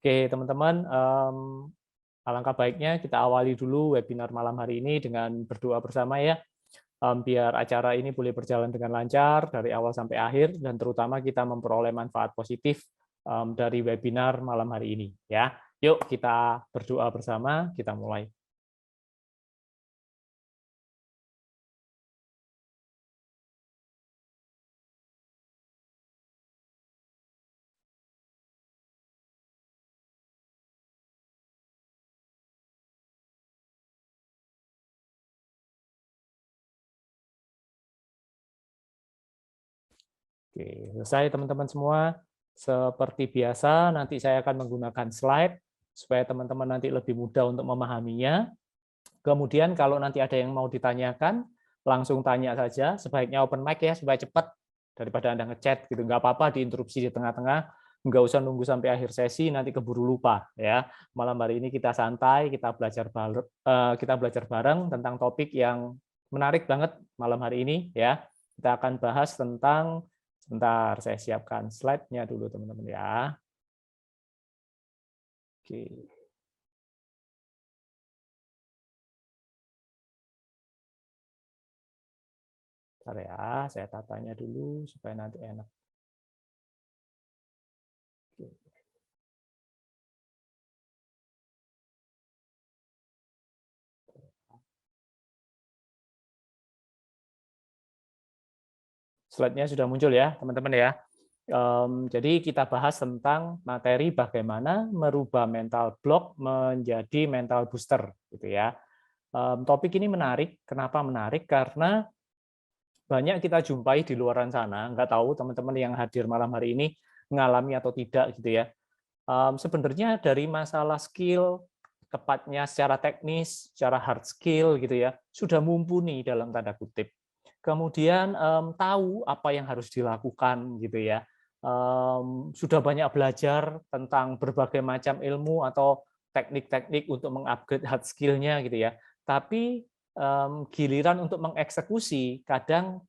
Oke, teman-teman, alangkah baiknya kita awali dulu webinar malam hari ini dengan berdoa bersama ya, biar acara ini boleh berjalan dengan lancar dari awal sampai akhir, dan terutama kita memperoleh manfaat positif dari webinar malam hari ini. Ya, yuk kita berdoa bersama, kita mulai. Oke, selesai teman-teman semua. Seperti biasa, nanti saya akan menggunakan slide supaya teman-teman nanti lebih mudah untuk memahaminya. Kemudian kalau nanti ada yang mau ditanyakan, langsung tanya saja. Sebaiknya open mic ya, supaya cepat daripada Anda ngechat gitu. Nggak apa-apa diinterupsi di tengah-tengah, nggak usah nunggu sampai akhir sesi, nanti keburu lupa ya. Malam hari ini kita santai, kita belajar bareng tentang topik yang menarik banget malam hari ini ya. Kita akan bahas tentang, sebentar saya siapkan slide-nya dulu teman-teman ya. Oke. Bentar ya, saya tatanya dulu supaya nanti enak. Slide-nya sudah muncul ya, teman-teman ya. Jadi kita bahas tentang materi bagaimana merubah mental block menjadi mental booster, gitu ya. Topik ini menarik. Kenapa menarik? Karena banyak kita jumpai di luaran sana. Nggak tahu teman-teman yang hadir malam hari ini mengalami atau tidak, gitu ya. Sebenarnya dari masalah skill, tepatnya secara teknis, secara hard skill, gitu ya, sudah mumpuni dalam tanda kutip. Kemudian tahu apa yang harus dilakukan gitu ya. Sudah banyak belajar tentang berbagai macam ilmu atau teknik-teknik untuk mengupgrade hard skill-nya gitu ya. Tapi giliran untuk mengeksekusi kadang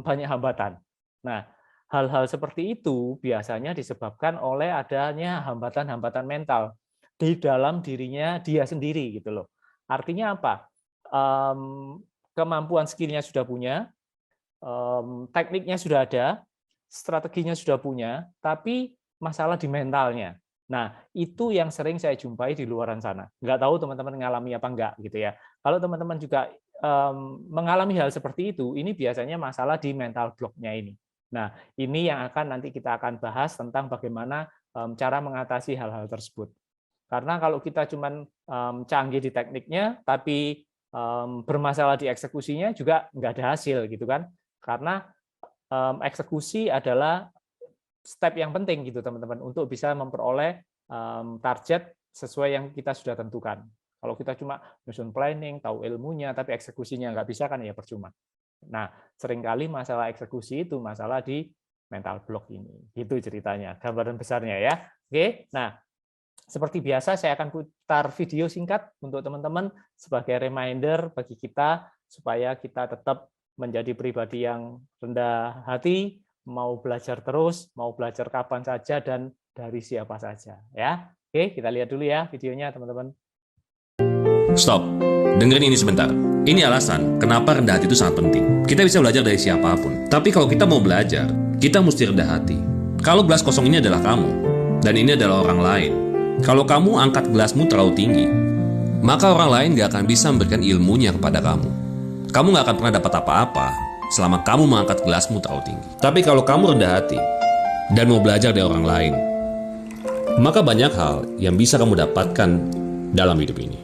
banyak hambatan. Nah, hal-hal seperti itu biasanya disebabkan oleh adanya hambatan-hambatan mental di dalam dirinya dia sendiri gitu loh. Artinya apa? Kemampuan skill-nya sudah punya, tekniknya sudah ada, strateginya sudah punya, tapi masalah di mentalnya. Nah, itu yang sering saya jumpai di luaran sana. Nggak tahu teman-teman mengalami apa enggak gitu ya. Kalau teman-teman juga mengalami hal seperti itu, ini biasanya masalah di mental block-nya ini. Nah, ini yang akan nanti kita akan bahas tentang bagaimana cara mengatasi hal-hal tersebut. Karena kalau kita cuman canggih di tekniknya, tapi bermasalah di eksekusinya juga nggak ada hasil gitu kan. Karena eksekusi adalah step yang penting gitu teman-teman untuk bisa memperoleh target sesuai yang kita sudah tentukan. Kalau kita cuma nyusun planning, tahu ilmunya, tapi eksekusinya nggak bisa kan ya percuma. Nah, seringkali masalah eksekusi itu masalah di mental block ini. Itu ceritanya, gambaran besarnya ya. Oke, nah seperti biasa saya akan putar video singkat untuk teman-teman sebagai reminder bagi kita supaya kita tetap menjadi pribadi yang rendah hati, mau belajar terus, mau belajar kapan saja dan dari siapa saja ya. Oke, kita lihat dulu ya videonya teman-teman. Stop, dengerin ini sebentar. Ini alasan kenapa rendah hati itu sangat penting. Kita bisa belajar dari siapapun, tapi kalau kita mau belajar, kita mesti rendah hati. Kalau gelas kosong ini adalah kamu, dan ini adalah orang lain. Kalau kamu angkat gelasmu terlalu tinggi, maka orang lain gak akan bisa memberikan ilmunya kepada kamu. Kamu gak akan pernah dapat apa-apa selama kamu mengangkat gelasmu terlalu tinggi. Tapi kalau kamu rendah hati dan mau belajar dari orang lain, maka banyak hal yang bisa kamu dapatkan dalam hidup ini.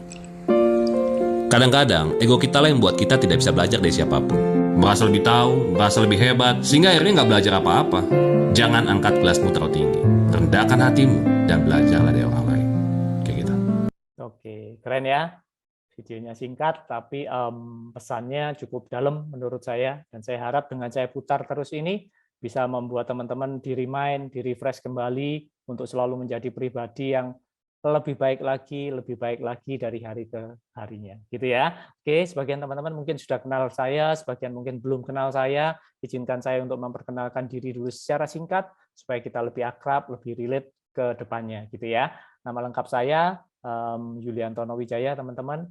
Kadang-kadang ego kita lah yang membuat kita tidak bisa belajar dari siapapun. Merasa lebih tahu, merasa lebih hebat, sehingga akhirnya nggak belajar apa-apa. Jangan angkat gelasmu terlalu tinggi. Rendahkan hatimu dan belajarlah dari orang lain. Kayak gitu. Oke, keren ya. Videonya singkat, tapi pesannya cukup dalam menurut saya. Dan saya harap dengan saya putar terus ini, bisa membuat teman-teman di-remind, di-refresh kembali, untuk selalu menjadi pribadi yang lebih baik lagi dari hari ke harinya. Gitu ya. Oke, sebagian teman-teman mungkin sudah kenal saya, sebagian mungkin belum kenal saya. Izinkan saya untuk memperkenalkan diri dulu secara singkat, supaya kita lebih akrab, lebih relate ke depannya gitu ya. Nama lengkap saya Yuliantono Wijaya, teman-teman.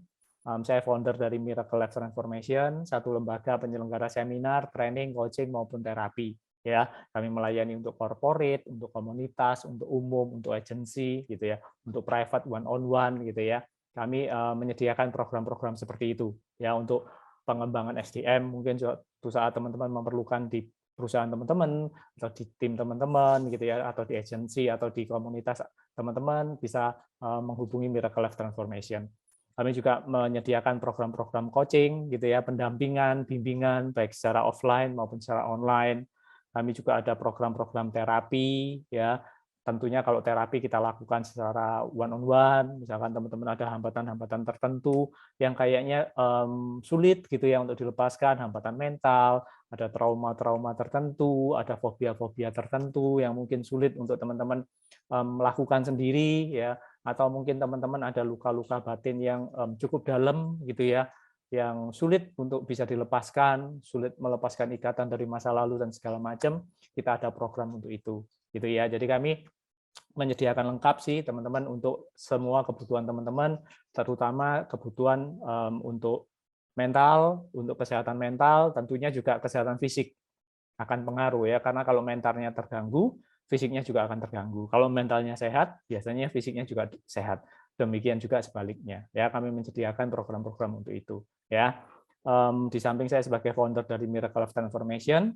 Saya founder dari Miracle Life Transformation, satu lembaga penyelenggara seminar, training, coaching maupun terapi. Ya, kami melayani untuk corporate, untuk komunitas, untuk umum, untuk agensi, gitu ya, untuk private one on one, gitu ya. Kami menyediakan program-program seperti itu, ya, untuk pengembangan SDM. Mungkin suatu saat teman-teman memerlukan di perusahaan teman-teman atau di tim teman-teman, gitu ya, atau di agensi atau di komunitas teman-teman bisa menghubungi Miracle Life Transformation. Kami juga menyediakan program-program coaching, gitu ya, pendampingan, bimbingan, baik secara offline maupun secara online. Kami juga ada program-program terapi, ya. Tentunya kalau terapi kita lakukan secara one on one, misalkan teman-teman ada hambatan-hambatan tertentu yang kayaknya sulit gitu ya untuk dilepaskan, hambatan mental, ada trauma-trauma tertentu, ada fobia-fobia tertentu yang mungkin sulit untuk teman-teman melakukan sendiri, ya, atau mungkin teman-teman ada luka-luka batin yang cukup dalam gitu ya, yang sulit untuk bisa dilepaskan, sulit melepaskan ikatan dari masa lalu dan segala macam, kita ada program untuk itu, gitu ya. Jadi kami menyediakan lengkap sih teman-teman untuk semua kebutuhan teman-teman, terutama kebutuhan untuk mental, untuk kesehatan mental, tentunya juga kesehatan fisik akan pengaruh ya, karena kalau mentalnya terganggu, fisiknya juga akan terganggu. Kalau mentalnya sehat, biasanya fisiknya juga sehat. Demikian juga sebaliknya. Ya, kami menyediakan program-program untuk itu. Ya, di samping saya sebagai founder dari Miracle Life Transformation,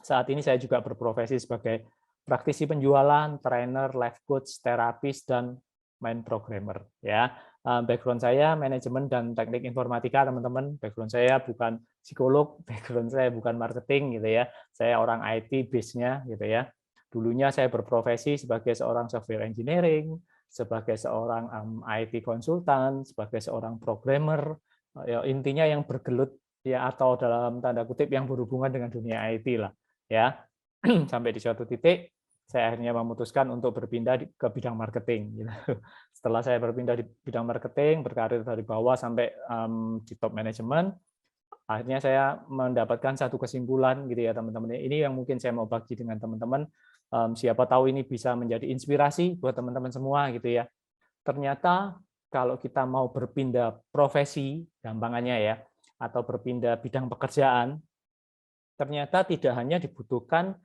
saat ini saya juga berprofesi sebagai praktisi penjualan, trainer, life coach, terapis, dan mind programmer. Ya, background saya manajemen dan teknik informatika, teman-teman. Background saya bukan psikolog, background saya bukan marketing, gitu ya. Saya orang IT base-nya, gitu ya. Dulunya saya berprofesi sebagai seorang software engineering, sebagai seorang IT konsultan, sebagai seorang programmer. Ya, intinya yang bergelut ya, atau dalam tanda kutip yang berhubungan dengan dunia IT lah, ya. Sampai di suatu titik saya akhirnya memutuskan untuk berpindah ke bidang marketing. Gitu. Setelah saya berpindah di bidang marketing, berkarir dari bawah sampai di top manajemen, akhirnya saya mendapatkan satu kesimpulan gitu ya teman-teman. Ini yang mungkin saya mau bagi dengan teman-teman. Siapa tahu ini bisa menjadi inspirasi buat teman-teman semua gitu ya. Ternyata kalau kita mau berpindah profesi, gampangannya ya, atau berpindah bidang pekerjaan, ternyata tidak hanya dibutuhkan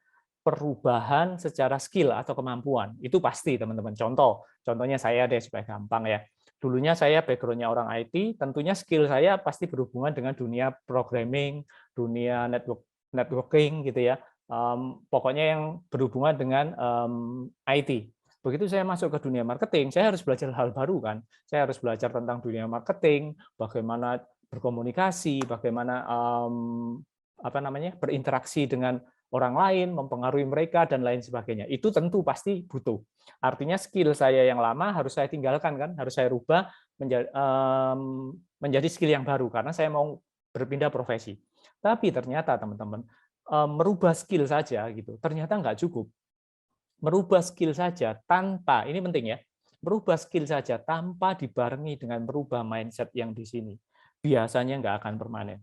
perubahan secara skill atau kemampuan. Itu pasti, teman-teman. Contohnya saya deh, supaya gampang ya. Dulunya saya background-nya orang IT, tentunya skill saya pasti berhubungan dengan dunia programming, dunia networking, gitu ya. Pokoknya yang berhubungan dengan IT. Begitu saya masuk ke dunia marketing, saya harus belajar hal baru kan. Saya harus belajar tentang dunia marketing, bagaimana berkomunikasi, bagaimana berinteraksi dengan orang lain, mempengaruhi mereka, dan lain sebagainya. Itu tentu pasti butuh. Artinya skill saya yang lama harus saya tinggalkan, kan, harus saya rubah menjadi skill yang baru, karena saya mau berpindah profesi. Tapi ternyata, teman-teman, merubah skill saja, gitu, ternyata nggak cukup. Merubah skill saja tanpa, ini penting ya, merubah skill saja tanpa dibarengi dengan merubah mindset yang di sini, biasanya nggak akan permanen.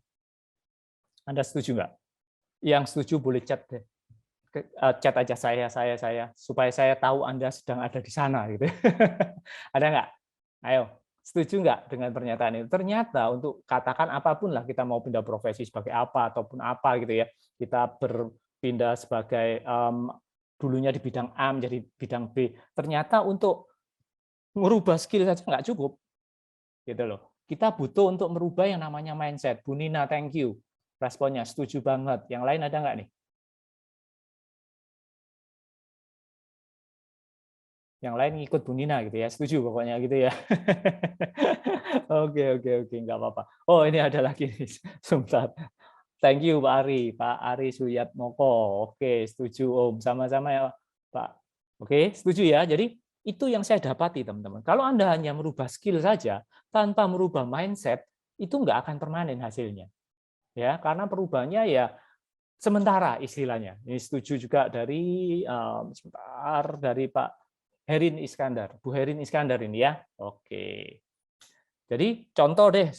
Anda setuju nggak? Yang setuju boleh chat deh. Chat aja saya supaya saya tahu Anda sedang ada di sana gitu. Ada nggak? Ayo, setuju nggak dengan pernyataan itu? Ternyata untuk katakan apapun lah, kita mau pindah profesi sebagai apa ataupun apa gitu ya, kita berpindah sebagai dulunya di bidang A menjadi bidang B. Ternyata untuk merubah skill saja nggak cukup, gitu loh. Kita butuh untuk merubah yang namanya mindset. Bu Nina, thank you. Responnya setuju banget. Yang lain ada nggak nih? Yang lain ngikut Bu Nina gitu ya, setuju pokoknya gitu ya. Oke, nggak apa-apa. Oh, ini ada lagi nih, sebentar. Thank you Pak Ari Suyatmoko. Oke, setuju Om, sama-sama ya Pak. Oke, setuju ya. Jadi itu yang saya dapati teman-teman. Kalau Anda hanya merubah skill saja tanpa merubah mindset, itu nggak akan permanen hasilnya. Ya, karena perubahannya ya sementara istilahnya. Ini setuju juga dari sebentar, dari Pak Herin Iskandar, Bu Herin Iskandar ini ya. Oke. Jadi contoh deh,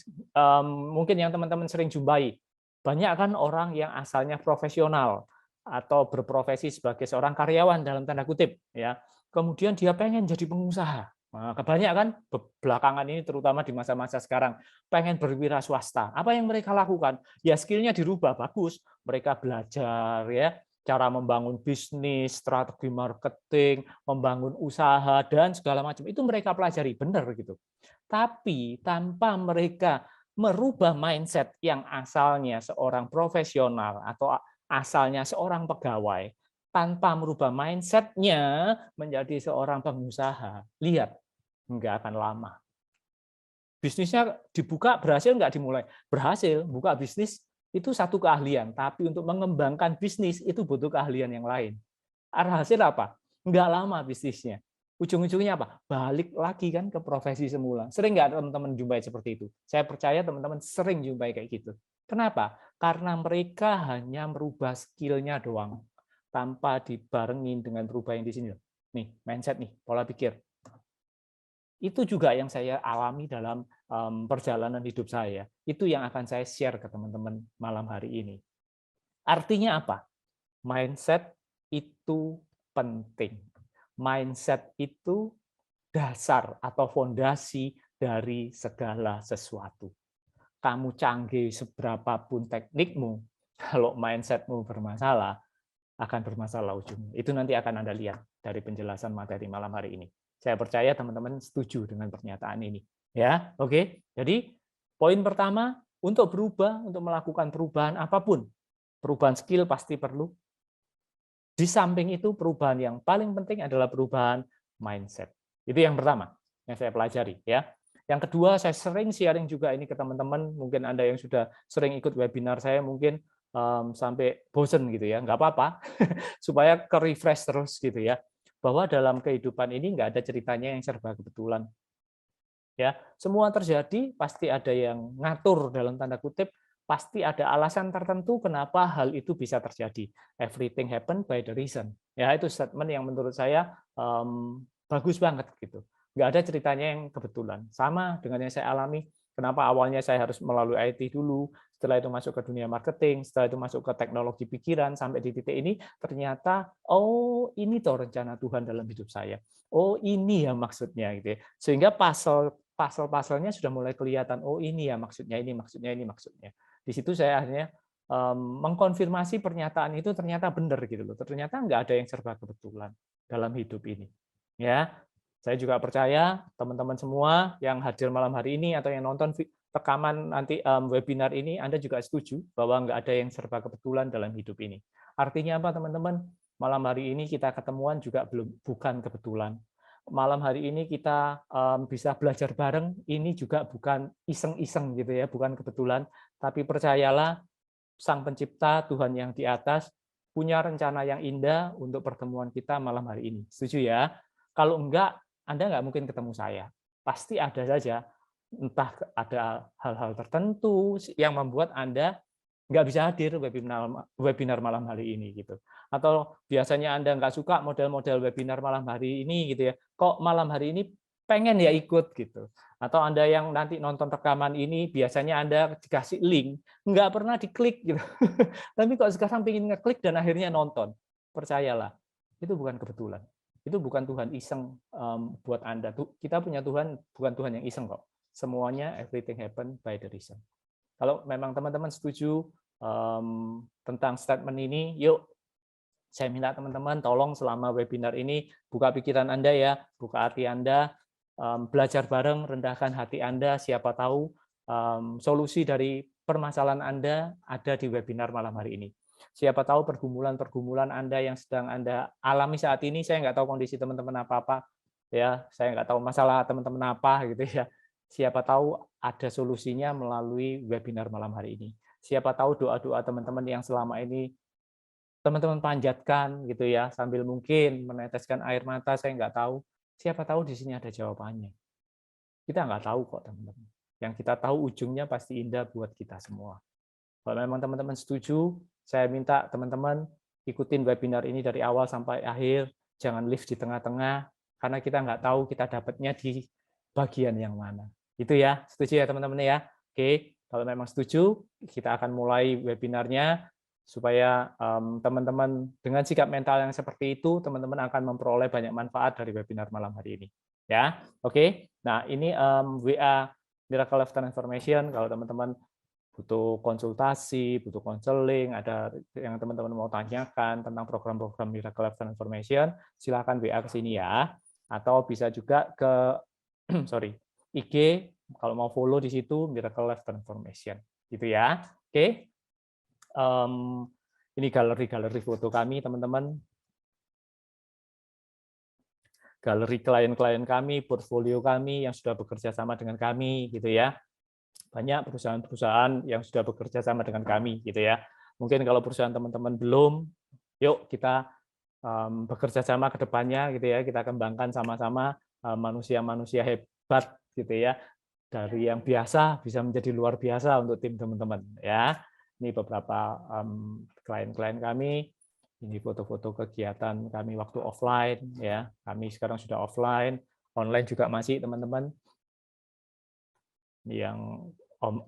mungkin yang teman-teman sering jumpai, banyak kan orang yang asalnya profesional, atau berprofesi sebagai seorang karyawan dalam tanda kutip, ya. Kemudian dia pengen jadi pengusaha. Nah, kebanyakan belakangan ini terutama di masa-masa sekarang pengen berwira swasta. Apa yang mereka lakukan? Ya skill-nya dirubah bagus. Mereka belajar ya cara membangun bisnis, strategi marketing, membangun usaha dan segala macam. Itu mereka pelajari benar gitu. Tapi tanpa mereka merubah mindset yang asalnya seorang profesional atau asalnya seorang pegawai, tanpa merubah mindset-nya menjadi seorang pengusaha, lihat, nggak akan lama. Bisnisnya dibuka, berhasil nggak dimulai? Berhasil, buka bisnis itu satu keahlian, tapi untuk mengembangkan bisnis itu butuh keahlian yang lain. Hasil apa? Nggak lama bisnisnya. Ujung-ujungnya apa? Balik lagi kan ke profesi semula. Sering nggak teman-teman jumpai seperti itu? Saya percaya teman-teman sering jumpai kayak gitu. Kenapa? Karena mereka hanya merubah skill-nya doang, tanpa dibarengin dengan perubahan yang di sini. Nih, mindset nih, pola pikir. Itu juga yang saya alami dalam perjalanan hidup saya. Itu yang akan saya share ke teman-teman malam hari ini. Artinya apa? Mindset itu penting. Mindset itu dasar atau fondasi dari segala sesuatu. Kamu canggih seberapapun teknikmu, kalau mindsetmu bermasalah, akan bermasalah ujungnya. Itu nanti akan Anda lihat dari penjelasan materi malam hari ini. Saya percaya teman-teman setuju dengan pernyataan ini. Ya, oke. Jadi poin pertama, untuk berubah, untuk melakukan perubahan apapun, perubahan skill pasti perlu. Di samping itu, perubahan yang paling penting adalah perubahan mindset. Itu yang pertama yang saya pelajari. Ya. Yang kedua, saya sering sharing juga ini ke teman-teman. Mungkin Anda yang sudah sering ikut webinar saya mungkin sampai bosen gitu ya, nggak apa-apa, supaya ke-refresh terus gitu ya. Bahwa dalam kehidupan ini nggak ada ceritanya yang serba kebetulan. Ya, semua terjadi pasti ada yang ngatur dalam tanda kutip, pasti ada alasan tertentu kenapa hal itu bisa terjadi. Everything happen by the reason. Ya, itu statement yang menurut saya bagus banget gitu. Nggak ada ceritanya yang kebetulan. Sama dengan yang saya alami, kenapa awalnya saya harus melalui IT dulu, setelah itu masuk ke dunia marketing, setelah itu masuk ke teknologi pikiran, sampai di titik ini ternyata, oh ini toh rencana Tuhan dalam hidup saya. Oh ini ya maksudnya gitu ya. Sehingga pasal-pasalnya sudah mulai kelihatan. Oh ini ya maksudnya ini maksudnya ini maksudnya. Di situ saya akhirnya mengkonfirmasi pernyataan itu ternyata benar gitu loh. Ternyata nggak ada yang serba kebetulan dalam hidup ini. Ya, saya juga percaya teman-teman semua yang hadir malam hari ini atau yang nonton rekaman nanti webinar ini, Anda juga setuju bahwa nggak ada yang serba kebetulan dalam hidup ini. Artinya apa teman-teman? Malam hari ini kita ketemuan juga bukan kebetulan. Malam hari ini kita bisa belajar bareng, ini juga bukan iseng-iseng gitu ya, bukan kebetulan, tapi percayalah Sang Pencipta, Tuhan yang di atas, punya rencana yang indah untuk pertemuan kita malam hari ini. Setuju ya? Kalau enggak, Anda nggak mungkin ketemu saya. Pasti ada saja, entah ada hal-hal tertentu yang membuat Anda nggak bisa hadir webinar malam hari ini gitu. Atau biasanya Anda nggak suka model-model webinar malam hari ini gitu ya. Kok malam hari ini pengen ya ikut gitu. Atau Anda yang nanti nonton rekaman ini biasanya Anda dikasih link, nggak pernah diklik gitu. Tapi kok sekarang pengen ngeklik dan akhirnya nonton. Percayalah, itu bukan kebetulan. Itu bukan Tuhan iseng buat Anda. Kita punya Tuhan bukan Tuhan yang iseng kok. Semuanya everything happen by the reason. Kalau memang teman-teman setuju tentang statement ini, yuk saya minta teman-teman tolong selama webinar ini buka pikiran Anda ya, buka hati Anda, belajar bareng, rendahkan hati Anda, siapa tahu solusi dari permasalahan Anda ada di webinar malam hari ini. Siapa tahu pergumulan-pergumulan Anda yang sedang Anda alami saat ini, saya nggak tahu kondisi teman-teman apa-apa, ya, saya nggak tahu masalah teman-teman apa gitu ya. Siapa tahu ada solusinya melalui webinar malam hari ini. Siapa tahu doa-doa teman-teman yang selama ini teman-teman panjatkan gitu ya, sambil mungkin meneteskan air mata, saya nggak tahu. Siapa tahu di sini ada jawabannya. Kita nggak tahu kok teman-teman. Yang kita tahu ujungnya pasti indah buat kita semua. Kalau memang teman-teman setuju, saya minta teman-teman ikutin webinar ini dari awal sampai akhir. Jangan live di tengah-tengah, karena kita nggak tahu kita dapatnya di bagian yang mana. Itu ya, setuju ya teman-teman ya? Oke, kalau memang setuju, kita akan mulai webinarnya. supaya teman-teman dengan sikap mental yang seperti itu, teman-teman akan memperoleh banyak manfaat dari webinar malam hari ini. Ya, oke. Nah, ini WA Miracle Life Transformation. Kalau teman-teman butuh konsultasi, butuh konseling, ada yang teman-teman mau tanyakan tentang program-program Miracle Life Transformation, silakan WA ke sini ya. Atau bisa juga ke IG, kalau mau follow di situ Miracle Life Transformation. Gitu ya. Oke. Ini galeri-galeri foto kami, teman-teman. Galeri klien-klien kami, portfolio kami yang sudah bekerja sama dengan kami, gitu ya. Banyak perusahaan-perusahaan yang sudah bekerja sama dengan kami, gitu ya. Mungkin kalau perusahaan teman-teman belum, yuk kita bekerja sama ke depannya, gitu ya. Kita kembangkan sama-sama manusia-manusia hebat, gitu ya. Dari yang biasa bisa menjadi luar biasa untuk tim teman-teman, ya. Ini beberapa klien-klien kami. Ini foto-foto kegiatan kami waktu offline, ya. Kami sekarang sudah offline, online juga masih teman-teman. Yang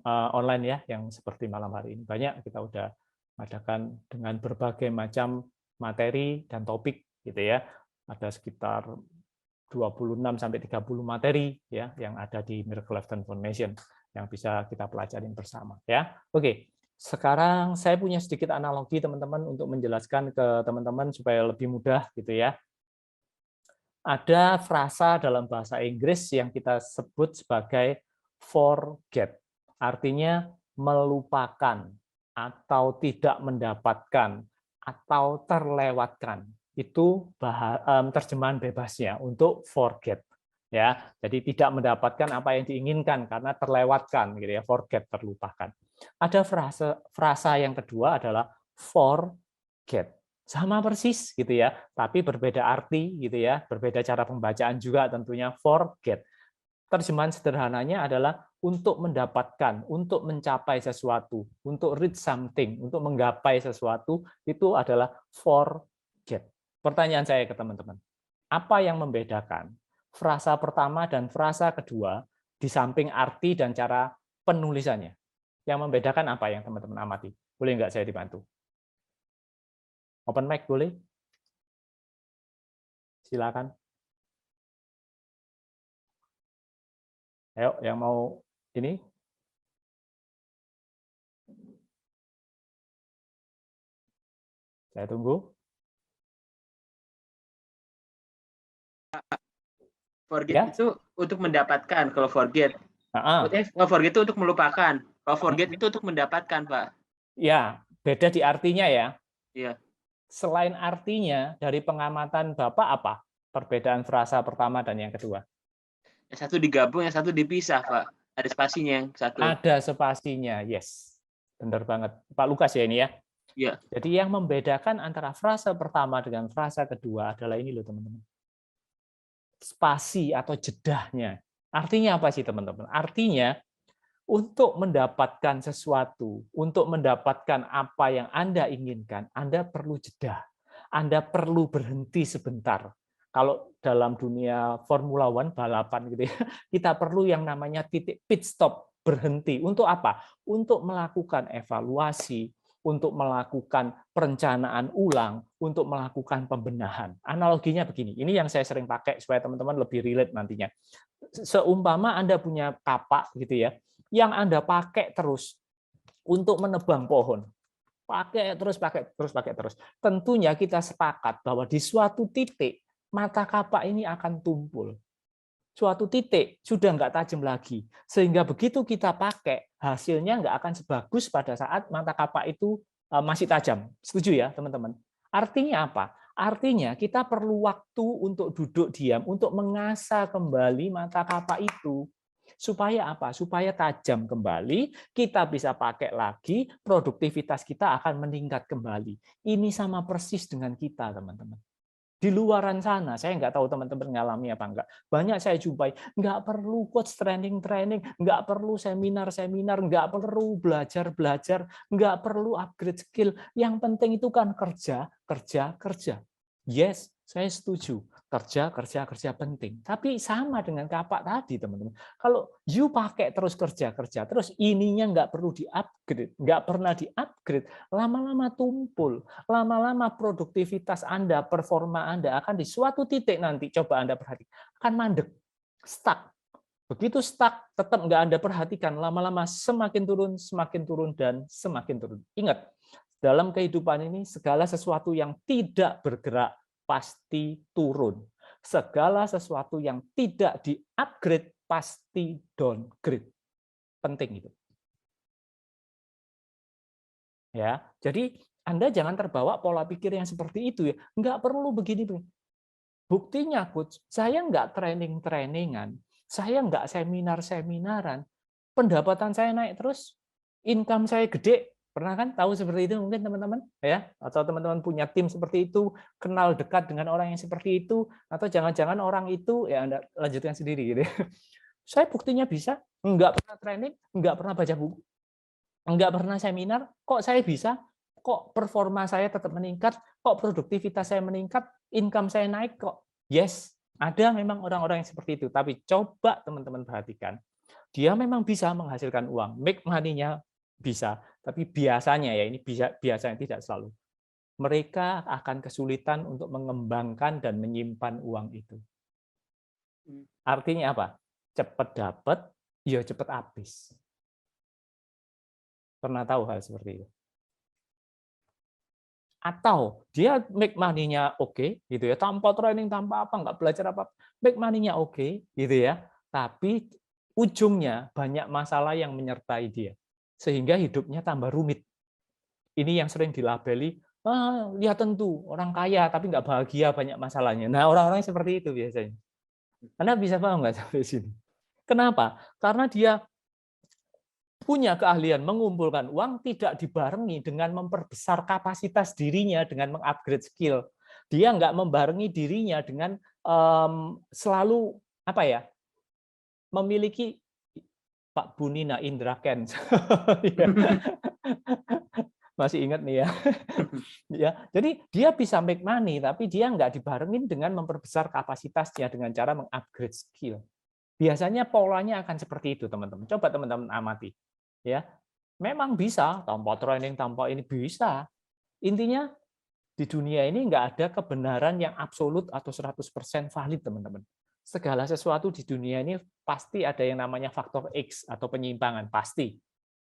online ya, yang seperti malam hari ini banyak kita udah adakan dengan berbagai macam materi dan topik, gitu ya. Ada sekitar 26 sampai 30 materi ya yang ada di Miracle Life Transformation yang bisa kita pelajari bersama, ya. Oke. Sekarang saya punya sedikit analogi teman-teman untuk menjelaskan ke teman-teman supaya lebih mudah, gitu ya. Ada frasa dalam bahasa Inggris yang kita sebut sebagai forget. Artinya melupakan atau tidak mendapatkan atau terlewatkan. Itu terjemahan bebasnya untuk forget. Ya, jadi tidak mendapatkan apa yang diinginkan karena terlewatkan, gitu ya. Forget, terlupakan. Ada frasa yang kedua adalah forget. Sama persis, gitu ya, tapi berbeda arti, gitu ya, berbeda cara pembacaan juga tentunya. Forget. Terjemahan sederhananya adalah untuk mendapatkan, untuk mencapai sesuatu, untuk reach something, untuk menggapai sesuatu, itu adalah forget. Pertanyaan saya ke teman-teman, apa yang membedakan frasa pertama dan frasa kedua di samping arti dan cara penulisannya? Yang membedakan apa yang teman-teman amati? Boleh nggak saya dibantu? Open mic boleh? Silakan. Ayo, yang mau ini? Saya tunggu. Forget Ya. itu untuk mendapatkan, kalau forget. Kalau forget itu untuk melupakan. Kalau forget itu untuk mendapatkan, Pak. Ya, beda di artinya ya. Iya. Selain artinya, dari pengamatan Bapak apa perbedaan frasa pertama dan yang kedua? Yang satu digabung, yang satu dipisah, Pak. Ada spasinya yang satu. Ada spasinya, yes. Benar banget. Pak Lukas ya ini ya? Iya. Jadi yang membedakan antara frasa pertama dengan frasa kedua adalah ini loh teman-teman. Spasi atau jedahnya. Artinya apa sih teman-teman? Artinya untuk mendapatkan sesuatu, untuk mendapatkan apa yang Anda inginkan, Anda perlu jeda. Anda perlu berhenti sebentar. Kalau dalam dunia Formula One, balapan gitu ya, kita perlu yang namanya titik pit stop, berhenti. Untuk apa? Untuk melakukan evaluasi, untuk melakukan perencanaan ulang, untuk melakukan pembenahan. Analoginya begini, ini yang saya sering pakai supaya teman-teman lebih relate nantinya. Seumpama Anda punya kapak gitu ya, yang Anda pakai terus untuk menebang pohon. Pakai terus. Tentunya kita sepakat bahwa di suatu titik mata kapak ini akan tumpul. Suatu titik sudah nggak tajam lagi. Sehingga begitu kita pakai, hasilnya nggak akan sebagus pada saat mata kapak itu masih tajam. Setuju ya teman-teman? Artinya apa? Artinya kita perlu waktu untuk duduk diam, untuk mengasah kembali mata kapak itu. Supaya apa? Supaya tajam kembali, kita bisa pakai lagi, produktivitas kita akan meningkat kembali. Ini sama persis dengan kita, teman-teman. Di luaran sana, saya nggak tahu teman-teman ngalami apa enggak. Banyak saya jumpai, nggak perlu coach training, nggak perlu seminar, nggak perlu belajar, nggak perlu upgrade skill. Yang penting itu kan kerja. Yes, saya setuju. kerja penting. Tapi sama dengan kapak tadi, teman-teman. Kalau you pakai terus kerja, terus ininya nggak perlu di-upgrade, nggak pernah di-upgrade, lama-lama tumpul, lama-lama produktivitas Anda, performa Anda akan di suatu titik nanti, coba Anda perhatikan, akan mandek, stuck. Begitu stuck, tetap nggak Anda perhatikan, lama-lama semakin turun, dan semakin turun. Ingat, dalam kehidupan ini segala sesuatu yang tidak bergerak pasti turun. Segala sesuatu yang tidak di-upgrade pasti downgrade. Penting itu. Ya, jadi Anda jangan terbawa pola pikir yang seperti itu ya. Nggak perlu begini. Buktinya, Coach, saya nggak training-trainingan, saya nggak seminar-seminaran, pendapatan saya naik terus, income saya gede. Pernah kan tahu seperti itu mungkin teman-teman ya, atau teman-teman punya tim seperti itu, kenal dekat dengan orang yang seperti itu, atau jangan-jangan orang itu ya Anda lanjutkan sendiri gitu. Saya buktinya bisa, nggak pernah training, nggak pernah baca buku, nggak pernah seminar, kok saya bisa, kok performa saya tetap meningkat, kok produktivitas saya meningkat, income saya naik kok. Yes, ada memang orang-orang yang seperti itu, tapi coba teman-teman perhatikan, dia memang bisa menghasilkan uang, make money-nya bisa, tapi biasanya ya ini biasanya tidak selalu. Mereka akan kesulitan untuk mengembangkan dan menyimpan uang itu. Artinya apa? Cepat dapat, ya cepat habis. Pernah tahu hal seperti itu? Atau dia make money-nya oke, gitu ya, tanpa training, tanpa apa, nggak belajar apa, make money-nya oke, gitu ya, tapi ujungnya banyak masalah yang menyertai dia, sehingga hidupnya tambah rumit. Ini yang sering dilabeli, lihat tentu orang kaya tapi nggak bahagia, banyak masalahnya. Nah, orang-orang seperti itu biasanya. Anda bisa paham nggak sampai sini? Kenapa? Karena dia punya keahlian mengumpulkan uang tidak dibarengi dengan memperbesar kapasitas dirinya dengan mengupgrade skill. Dia nggak membarengi dirinya dengan selalu apa ya, memiliki Pak Bunina Indra Kents. Masih ingat nih ya. Ya, jadi dia bisa make money tapi dia nggak dibarengin dengan memperbesar kapasitasnya dengan cara mengupgrade skill. Biasanya polanya akan seperti itu, teman-teman. Coba teman-teman amati. Ya, memang bisa tanpa training, tanpa ini bisa. Intinya di dunia ini nggak ada kebenaran yang absolut atau 100% valid, teman-teman. Segala sesuatu di dunia ini pasti ada yang namanya faktor X atau penyimpangan, pasti.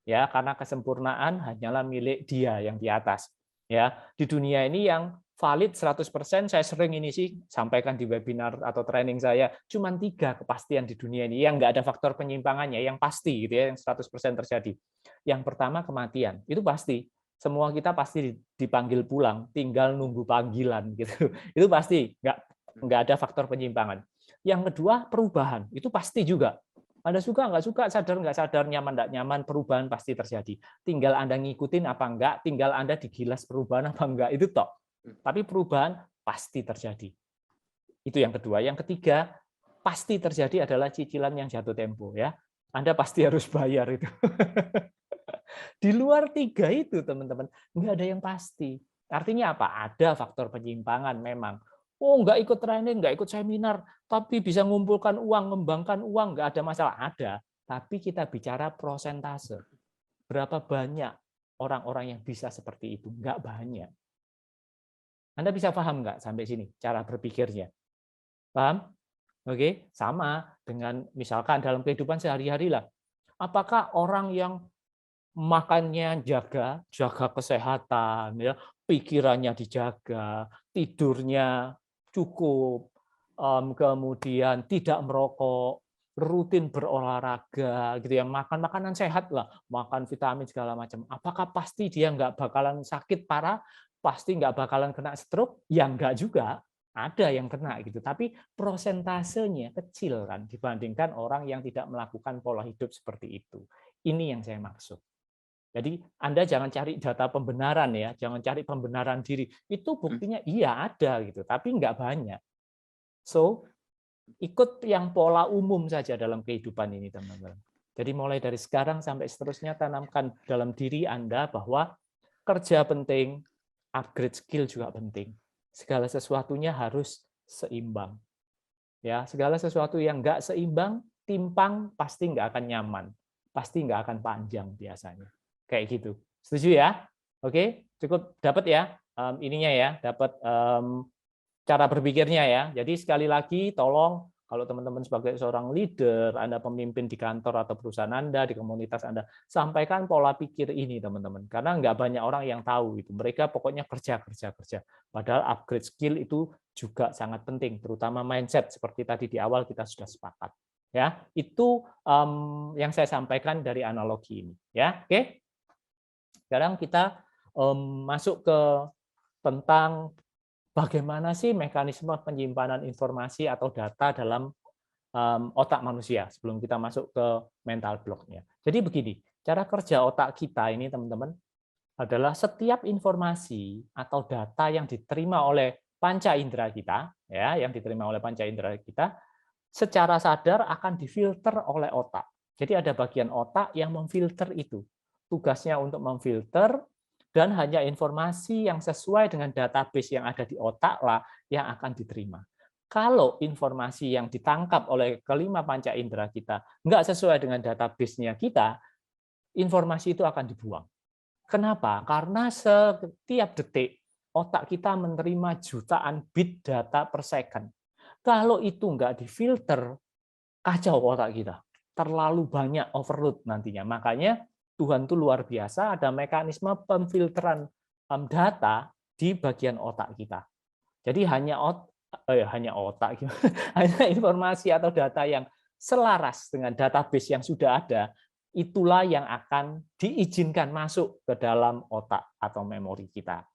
Ya, karena kesempurnaan hanyalah milik Dia yang di atas. Ya, di dunia ini yang valid 100%, saya sering ini sih sampaikan di webinar atau training saya, cuma 3 kepastian di dunia ini yang nggak ada faktor penyimpangannya, yang pasti gitu ya, yang 100% terjadi. Yang pertama kematian, itu pasti. Semua kita pasti dipanggil pulang, tinggal nunggu panggilan gitu. Itu pasti, nggak ada faktor penyimpangan. Yang kedua perubahan, itu pasti juga. Anda suka, nggak suka, sadar, nggak sadar, nyaman, nggak nyaman, perubahan pasti terjadi. Tinggal Anda ngikutin apa enggak, tinggal Anda digilas perubahan apa enggak, itu tok. Tapi perubahan pasti terjadi. Itu yang kedua. Yang ketiga, pasti terjadi adalah cicilan yang jatuh tempo. Ya, Anda pasti harus bayar itu. Di luar 3 itu, teman-teman, nggak ada yang pasti. Artinya apa? Ada faktor penyimpangan memang. Oh, nggak ikut training, nggak ikut seminar, tapi bisa mengumpulkan uang, mengembangkan uang, nggak ada masalah. Ada, tapi kita bicara prosentase. Berapa banyak orang-orang yang bisa seperti itu? Nggak banyak. Anda bisa paham nggak sampai sini cara berpikirnya? Paham? Oke, sama dengan misalkan dalam kehidupan sehari-hari lah. Apakah orang yang makannya jaga kesehatan, ya, pikirannya dijaga, tidurnya cukup, kemudian tidak merokok, rutin berolahraga, gitu ya, makan makanan sehat lah, makan vitamin segala macam. Apakah pasti dia nggak bakalan sakit parah? Pasti nggak bakalan kena stroke? Ya nggak juga. Ada yang kena gitu, tapi prosentasenya kecil kan dibandingkan orang yang tidak melakukan pola hidup seperti itu. Ini yang saya maksud. Jadi Anda jangan cari data pembenaran ya, jangan cari pembenaran diri. Itu buktinya iya ada gitu, tapi nggak banyak. So, ikut yang pola umum saja dalam kehidupan ini, teman-teman. Jadi mulai dari sekarang sampai seterusnya tanamkan dalam diri Anda bahwa kerja penting, upgrade skill juga penting. Segala sesuatunya harus seimbang. Ya, segala sesuatu yang nggak seimbang, timpang, pasti nggak akan nyaman, pasti nggak akan panjang biasanya. Kayak gitu. Setuju ya? Oke, cukup dapat ya ininya ya, dapat cara berpikirnya ya. Jadi sekali lagi, tolong kalau teman-teman sebagai seorang leader, Anda pemimpin di kantor atau perusahaan Anda, di komunitas Anda, sampaikan pola pikir ini, teman-teman. Karena nggak banyak orang yang tahu itu. Mereka pokoknya kerja. Padahal upgrade skill itu juga sangat penting, terutama mindset seperti tadi di awal kita sudah sepakat. Ya, itu yang saya sampaikan dari analogi ini. Ya, oke. Sekarang kita masuk ke tentang bagaimana sih mekanisme penyimpanan informasi atau data dalam otak manusia sebelum kita masuk ke mental block-nya. Jadi begini, cara kerja otak kita ini teman-teman adalah setiap informasi atau data yang diterima oleh panca indera kita, ya, yang diterima oleh panca indera kita, secara sadar akan difilter oleh otak. Jadi ada bagian otak yang memfilter itu. Tugasnya untuk memfilter dan hanya informasi yang sesuai dengan database yang ada di otak lah yang akan diterima. Kalau informasi yang ditangkap oleh kelima panca indera kita nggak sesuai dengan database-nya kita, informasi itu akan dibuang. Kenapa? Karena setiap detik otak kita menerima jutaan bit data per second. Kalau itu nggak difilter, kacau otak kita. Terlalu banyak overload nantinya. Makanya Tuhan itu luar biasa, ada mekanisme pemfilteran data di bagian otak kita. Jadi hanya otak, hanya informasi atau data yang selaras dengan database yang sudah ada, itulah yang akan diizinkan masuk ke dalam otak atau memori kita.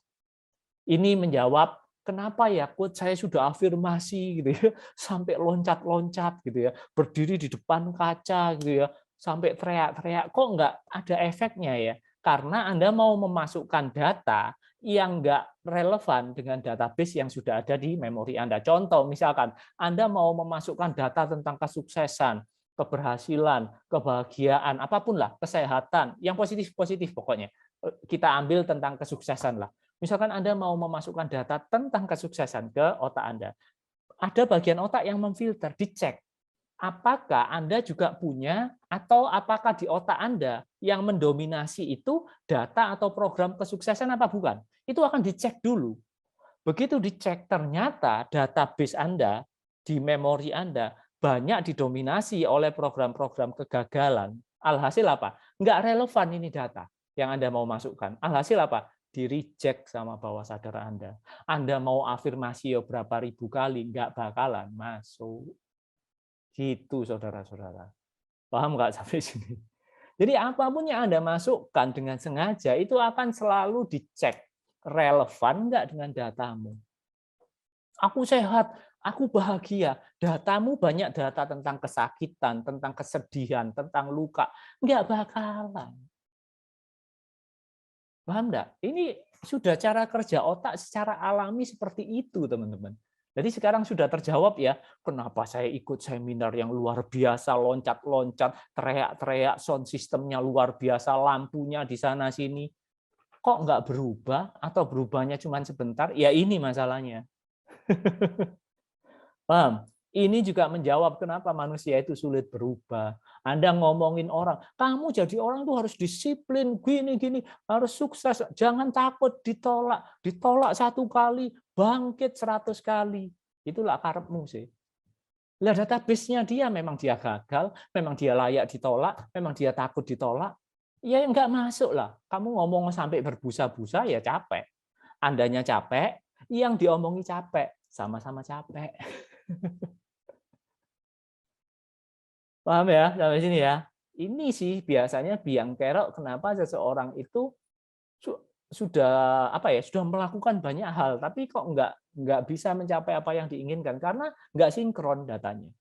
Ini menjawab kenapa ya coach saya sudah afirmasi gitu ya, sampai loncat-loncat gitu ya, berdiri di depan kaca gitu ya, sampai teriak-teriak, kok nggak ada efeknya ya? Karena Anda mau memasukkan data yang nggak relevan dengan database yang sudah ada di memori Anda. Contoh, misalkan Anda mau memasukkan data tentang kesuksesan, keberhasilan, kebahagiaan, apapun lah, kesehatan, yang positif-positif pokoknya. Kita ambil tentang kesuksesan lah. Misalkan Anda mau memasukkan data tentang kesuksesan ke otak Anda. Ada bagian otak yang memfilter, dicek. Apakah Anda juga punya atau apakah di otak Anda yang mendominasi itu data atau program kesuksesan apa bukan? Itu akan dicek dulu. Begitu dicek ternyata database Anda di memori Anda banyak didominasi oleh program-program kegagalan. Alhasil apa? Nggak relevan ini data yang Anda mau masukkan. Alhasil apa? Di-reject sama bawah sadar Anda. Anda mau afirmasi ya berapa ribu kali, nggak bakalan masuk. Gitu, saudara-saudara. Paham nggak sampai sini? Jadi apapun yang Anda masukkan dengan sengaja, itu akan selalu dicek. Relevan nggak dengan datamu? Aku sehat, aku bahagia. Datamu banyak data tentang kesakitan, tentang kesedihan, tentang luka. Nggak bakalan. Paham nggak? Ini sudah cara kerja otak secara alami seperti itu, teman-teman. Jadi sekarang sudah terjawab ya, kenapa saya ikut seminar yang luar biasa, loncat-loncat, teriak-teriak, sound systemnya luar biasa, lampunya di sana-sini. Kok nggak berubah atau berubahnya cuma sebentar? Ya ini masalahnya. Paham? Ini juga menjawab kenapa manusia itu sulit berubah. Anda ngomongin orang, kamu jadi orang tuh harus disiplin, gini-gini, harus sukses, jangan takut ditolak. Ditolak 1 kali, bangkit 100 kali. Itulah karepmu sih. Lah database-nya dia memang dia gagal, memang dia layak ditolak, memang dia takut ditolak. Ya enggak masuk lah. Kamu ngomong sampai berbusa-busa ya capek. Andanya capek, yang diomongi capek, sama-sama capek. Paham ya sampai sini ya? Ini sih biasanya biang kerok kenapa seseorang itu sudah apa ya, sudah melakukan banyak hal tapi kok nggak bisa mencapai apa yang diinginkan karena nggak sinkron datanya.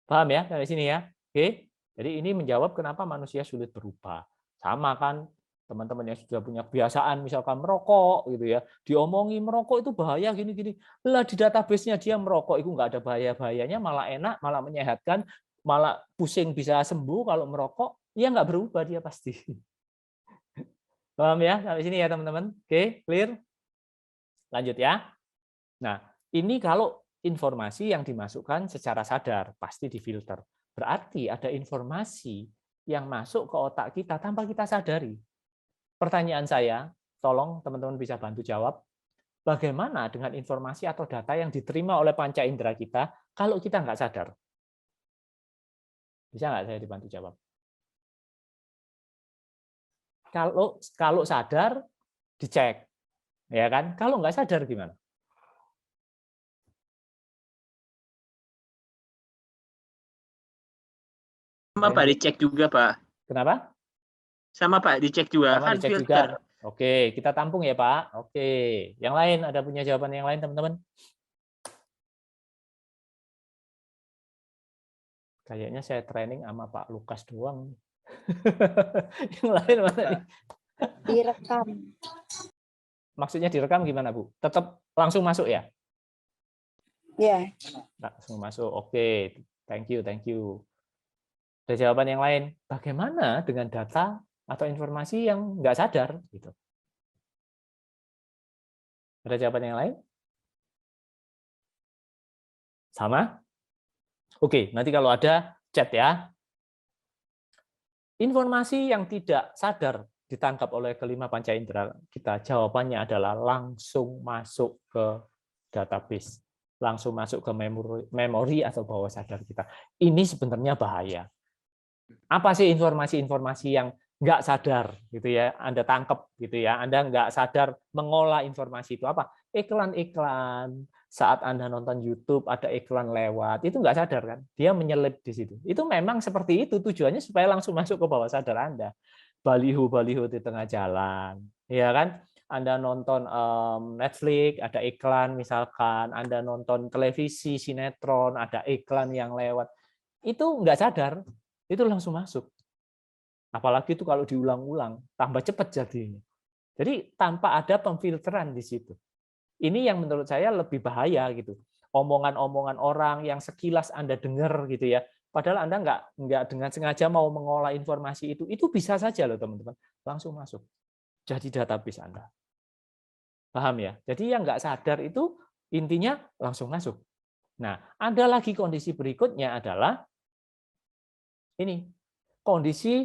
Paham ya sampai sini ya? Oke. Jadi ini menjawab kenapa manusia sulit berubah. Sama kan teman-teman yang sudah punya kebiasaan misalkan merokok gitu ya, diomongi merokok itu bahaya gini-gini. Lah di database-nya dia merokok itu nggak ada bahaya-bahayanya, malah enak, malah menyehatkan, malah pusing bisa sembuh kalau merokok, ya nggak berubah dia pasti. Paham ya sampai sini ya teman-teman? Oke, clear? Lanjut ya. Nah, ini kalau informasi yang dimasukkan secara sadar, pasti difilter. Berarti ada informasi yang masuk ke otak kita tanpa kita sadari. Pertanyaan saya, tolong teman-teman bisa bantu jawab, bagaimana dengan informasi atau data yang diterima oleh panca indera kita kalau kita nggak sadar? Bisa nggak saya dibantu jawab? Kalau sadar, dicek. Ya kan? Kalau nggak sadar gimana? Sama Pak, dicek juga Pak. Kenapa? Sama Pak, dicek juga. Sama Kan dicek filter. juga. Oke, kita tampung ya Pak. Oke, yang lain ada punya jawaban yang lain teman-teman? Kayaknya saya training sama Pak Lukas doang. Yang lain mana nih? Direkam. Maksudnya direkam gimana Bu? Tetap langsung masuk ya? Ya. Langsung masuk. Oke, thank you. Ada jawaban yang lain. Bagaimana dengan data atau informasi yang nggak sadar? Gitu. Ada jawaban yang lain? Sama? Oke, nanti kalau ada chat ya. Informasi yang tidak sadar ditangkap oleh kelima panca indera kita, jawabannya adalah langsung masuk ke database, langsung masuk ke memori atau bawah sadar kita. Ini sebenarnya bahaya. Apa sih informasi-informasi yang nggak sadar gitu ya, Anda tangkap gitu ya, Anda nggak sadar mengolah informasi itu apa? Iklan-iklan, saat Anda nonton YouTube ada iklan lewat, itu nggak sadar kan? Dia menyelip di situ. Itu memang seperti itu tujuannya supaya langsung masuk ke bawah sadar Anda. Baliho-baliho di tengah jalan, ya kan? Anda nonton Netflix, ada iklan misalkan, Anda nonton televisi, sinetron, ada iklan yang lewat. Itu nggak sadar, itu langsung masuk. Apalagi itu kalau diulang-ulang, tambah cepat jadinya. Jadi tanpa ada pemfilteran di situ. Ini yang menurut saya lebih bahaya gitu. Omongan-omongan orang yang sekilas Anda dengar gitu ya, padahal Anda nggak dengan sengaja mau mengolah informasi itu bisa saja loh teman-teman, langsung masuk. Jadi database Anda. Paham ya? Jadi yang nggak sadar itu intinya langsung masuk. Nah, ada lagi kondisi berikutnya adalah ini, kondisi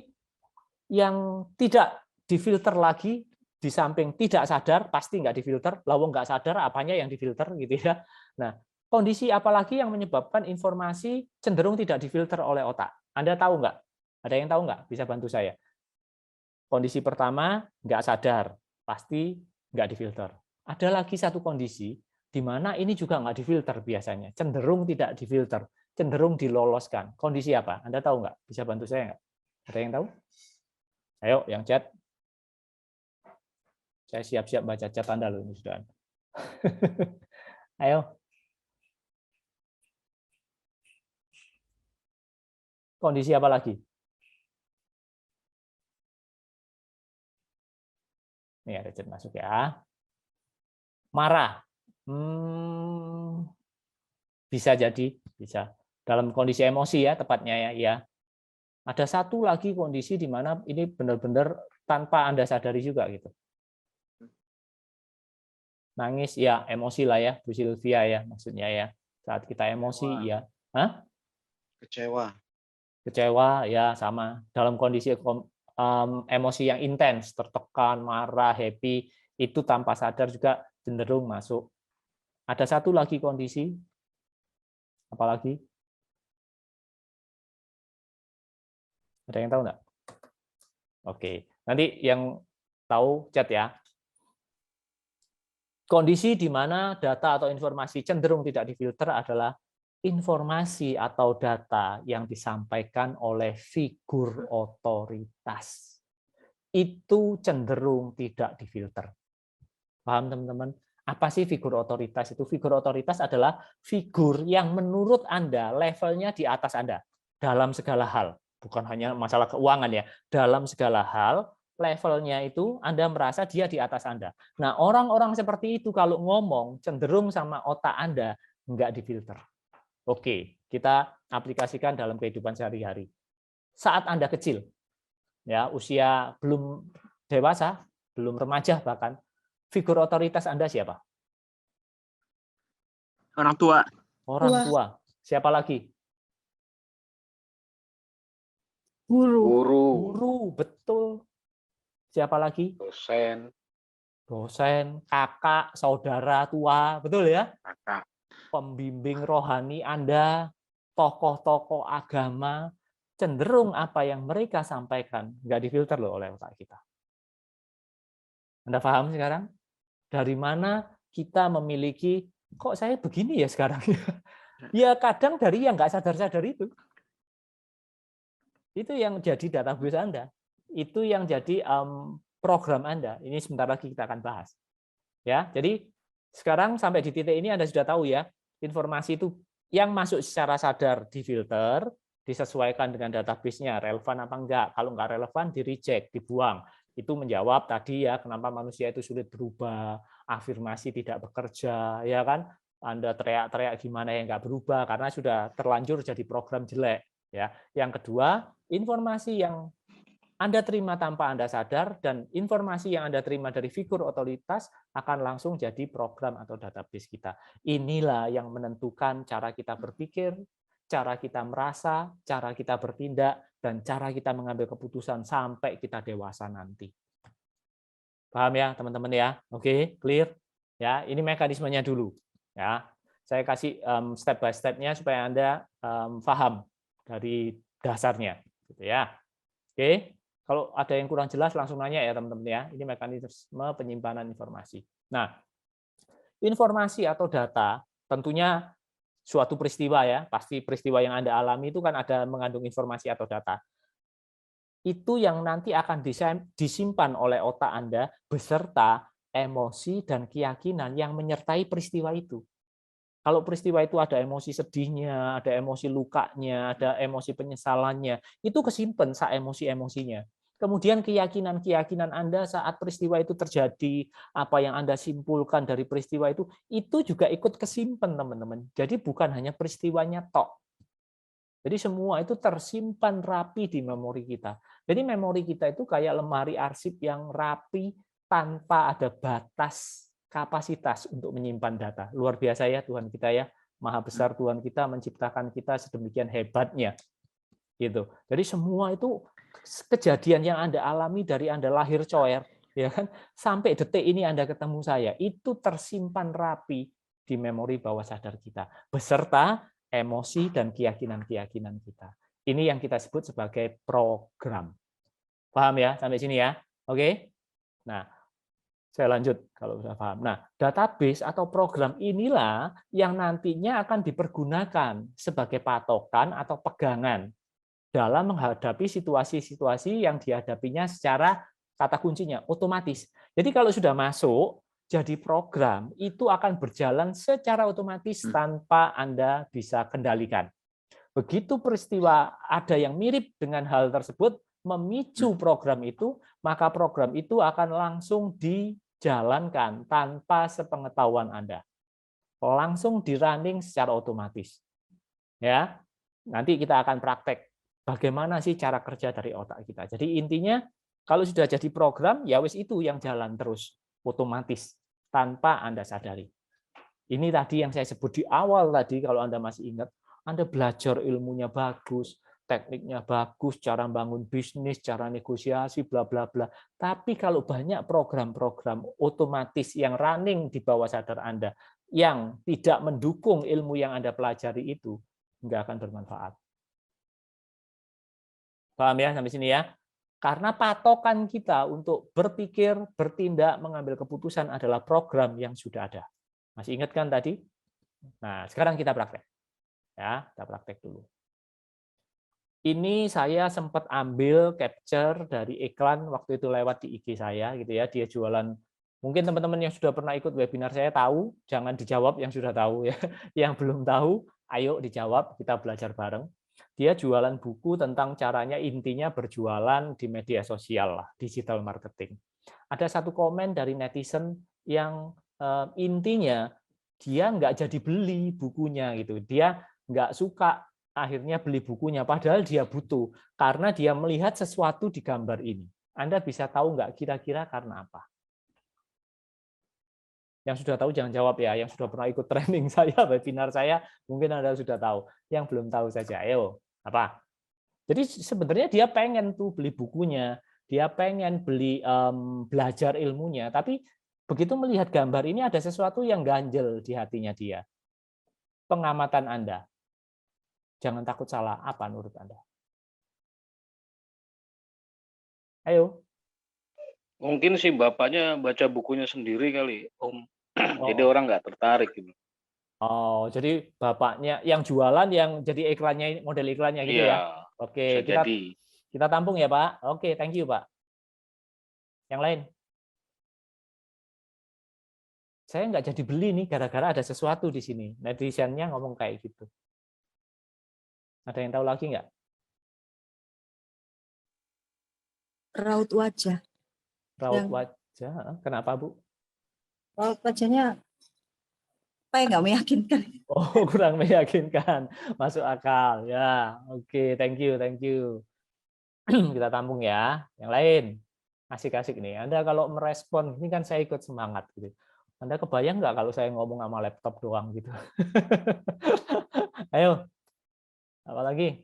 yang tidak difilter lagi, di samping tidak sadar, pasti nggak difilter, lawang nggak sadar, apanya yang difilter gitu ya. Nah, kondisi apalagi yang menyebabkan informasi cenderung tidak difilter oleh otak? Anda tahu nggak? Ada yang tahu nggak? Bisa bantu saya. Kondisi pertama, nggak sadar, pasti nggak difilter. Ada lagi satu kondisi, di mana ini juga nggak difilter biasanya, cenderung tidak difilter, cenderung diloloskan. Kondisi apa? Anda tahu nggak? Bisa bantu saya nggak? Ada yang tahu? Ayo, yang chat. Saya siap-siap baca chat Anda loh ini sudah. Ayo. Kondisi apa lagi? Ini ada chat masuk ya. Marah. Bisa jadi, bisa. Dalam kondisi emosi ya tepatnya ya. Ada satu lagi kondisi di mana ini benar-benar tanpa Anda sadari juga gitu. Nangis ya, emosi lah ya, Bu Sylvia ya maksudnya ya. Saat kita emosi ya. Hah? Kecewa ya sama. Dalam kondisi emosi yang intens, tertekan, marah, happy, itu tanpa sadar juga cenderung masuk. Ada satu lagi kondisi, apalagi? Ada yang tahu nggak? Oke, nanti yang tahu chat ya. Kondisi di mana data atau informasi cenderung tidak difilter adalah informasi atau data yang disampaikan oleh figur otoritas. Itu cenderung tidak difilter. Paham teman-teman? Apa sih figur otoritas itu? Figur otoritas adalah figur yang menurut Anda levelnya di atas Anda dalam segala hal. Bukan hanya masalah keuangan ya, dalam segala hal levelnya itu Anda merasa dia di atas Anda. Nah, orang-orang seperti itu kalau ngomong cenderung sama otak Anda nggak difilter. Oke, kita aplikasikan dalam kehidupan sehari-hari. Saat Anda kecil, ya usia belum dewasa, belum remaja bahkan, figur otoritas Anda siapa? Orang tua. Orang tua. Siapa lagi? Guru. Guru, betul. Siapa lagi? Dosen. Dosen, kakak, saudara tua, betul ya? Kakak. Pembimbing rohani Anda, tokoh-tokoh agama, cenderung apa yang mereka sampaikan nggak difilter loh oleh otak kita. Anda paham sekarang? Dari mana kita memiliki, kok saya begini ya sekarang? Ya kadang dari yang nggak sadar-sadar itu. Itu yang jadi database Anda. Itu yang jadi program Anda. Ini sebentar lagi kita akan bahas. Ya, jadi sekarang sampai di titik ini Anda sudah tahu ya, informasi itu yang masuk secara sadar difilter, disesuaikan dengan database-nya, relevan apa enggak. Kalau enggak relevan, di-reject, dibuang. Itu menjawab tadi ya, kenapa manusia itu sulit berubah, afirmasi tidak bekerja, ya kan? Anda teriak-teriak gimana yang enggak berubah, karena sudah terlanjur jadi program jelek. Ya. Yang kedua, informasi yang Anda terima tanpa Anda sadar, dan informasi yang Anda terima dari figur otoritas akan langsung jadi program atau database kita. Inilah yang menentukan cara kita berpikir, cara kita merasa, cara kita bertindak, dan cara kita mengambil keputusan sampai kita dewasa nanti. Paham ya, teman-teman ya? Oke, clear? Ya, ini mekanismenya dulu. Ya, saya kasih step by step-nya supaya Anda paham dari dasarnya, gitu ya. Oke. Kalau ada yang kurang jelas langsung nanya ya teman-teman ya. Ini mekanisme penyimpanan informasi. Nah, informasi atau data tentunya suatu peristiwa ya, pasti peristiwa yang Anda alami itu kan ada mengandung informasi atau data. Itu yang nanti akan disimpan oleh otak Anda beserta emosi dan keyakinan yang menyertai peristiwa itu. Kalau peristiwa itu ada emosi sedihnya, ada emosi lukanya, ada emosi penyesalannya, itu kesimpan emosi-emosinya. Kemudian keyakinan-keyakinan Anda saat peristiwa itu terjadi, apa yang Anda simpulkan dari peristiwa itu juga ikut kesimpan, teman-teman. Jadi bukan hanya peristiwanya tok. Jadi semua itu tersimpan rapi di memori kita. Jadi memori kita itu kayak lemari arsip yang rapi tanpa ada batas kapasitas untuk menyimpan data. Luar biasa ya Tuhan kita ya. Maha besar Tuhan kita menciptakan kita sedemikian hebatnya. Gitu. Jadi semua itu kejadian yang Anda alami dari Anda lahir coer, ya kan, sampai detik ini Anda ketemu saya, itu tersimpan rapi di memori bawah sadar kita, beserta emosi dan keyakinan-keyakinan kita. Ini yang kita sebut sebagai program. Paham ya sampai sini ya? Oke. Nah, saya lanjut kalau sudah paham. Nah, database atau program inilah yang nantinya akan dipergunakan sebagai patokan atau pegangan dalam menghadapi situasi-situasi yang dihadapinya secara kata kuncinya otomatis. Jadi kalau sudah masuk jadi program, itu akan berjalan secara otomatis tanpa Anda bisa kendalikan. Begitu peristiwa ada yang mirip dengan hal tersebut memicu program itu, maka program itu akan langsung dijalankan tanpa sepengetahuan Anda. Langsung di-running secara otomatis. Ya. Nanti kita akan praktek bagaimana sih cara kerja dari otak kita. Jadi intinya kalau sudah jadi program, ya wis itu yang jalan terus otomatis tanpa Anda sadari. Ini tadi yang saya sebut di awal tadi, kalau Anda masih ingat, Anda belajar ilmunya bagus, tekniknya bagus, cara bangun bisnis, cara negosiasi, bla bla bla. Tapi kalau banyak program-program otomatis yang running di bawah sadar Anda yang tidak mendukung ilmu yang Anda pelajari itu, nggak akan bermanfaat. Paham ya sampai sini ya? Karena patokan kita untuk berpikir, bertindak, mengambil keputusan adalah program yang sudah ada. Masih ingat kan tadi? Nah, sekarang kita praktek. Ya, kita praktek dulu. Ini saya sempat ambil capture dari iklan waktu itu lewat di IG saya gitu ya. Dia jualan, mungkin teman-teman yang sudah pernah ikut webinar saya tahu, jangan dijawab yang sudah tahu ya. Yang belum tahu, ayo dijawab, kita belajar bareng. Dia jualan buku tentang caranya intinya berjualan di media sosial lah, digital marketing. Ada satu komen dari netizen yang intinya dia nggak jadi beli bukunya gitu. Dia nggak suka akhirnya beli bukunya, padahal dia butuh karena dia melihat sesuatu di gambar ini. Anda bisa tahu nggak kira-kira karena apa? Yang sudah tahu jangan jawab ya. Yang sudah pernah ikut training saya, webinar saya, mungkin Anda sudah tahu. Yang belum tahu saja, ayo. Apa? Jadi sebenarnya dia pengen tuh beli bukunya, dia pengen beli belajar ilmunya, tapi begitu melihat gambar ini ada sesuatu yang ganjel di hatinya dia. Pengamatan Anda. Jangan takut salah, apa menurut Anda? Ayo. Mungkin sih bapaknya baca bukunya sendiri kali, Om. Jadi Oh. orang nggak tertarik gitu. Oh, jadi bapaknya yang jualan yang jadi iklannya, model iklannya gitu ya? Iya, Oke, bisa jadi. kita tampung ya Pak. Oke, thank you Pak. Yang lain? Saya nggak jadi beli nih gara-gara ada sesuatu di sini. Netizennya ngomong kayak gitu. Ada yang tahu lagi nggak? Raut wajah. Raut wajah, kenapa Bu? Raut wajahnya kayak nggak meyakinkan. Oh, kurang meyakinkan. Masuk akal. Ya, oke, thank you, thank you. Kita tampung ya. Yang lain, asik-asik nih. Anda kalau merespon, ini kan saya ikut semangat gitu. Anda kebayang nggak kalau saya ngomong sama laptop doang gitu? Ayo, apa lagi?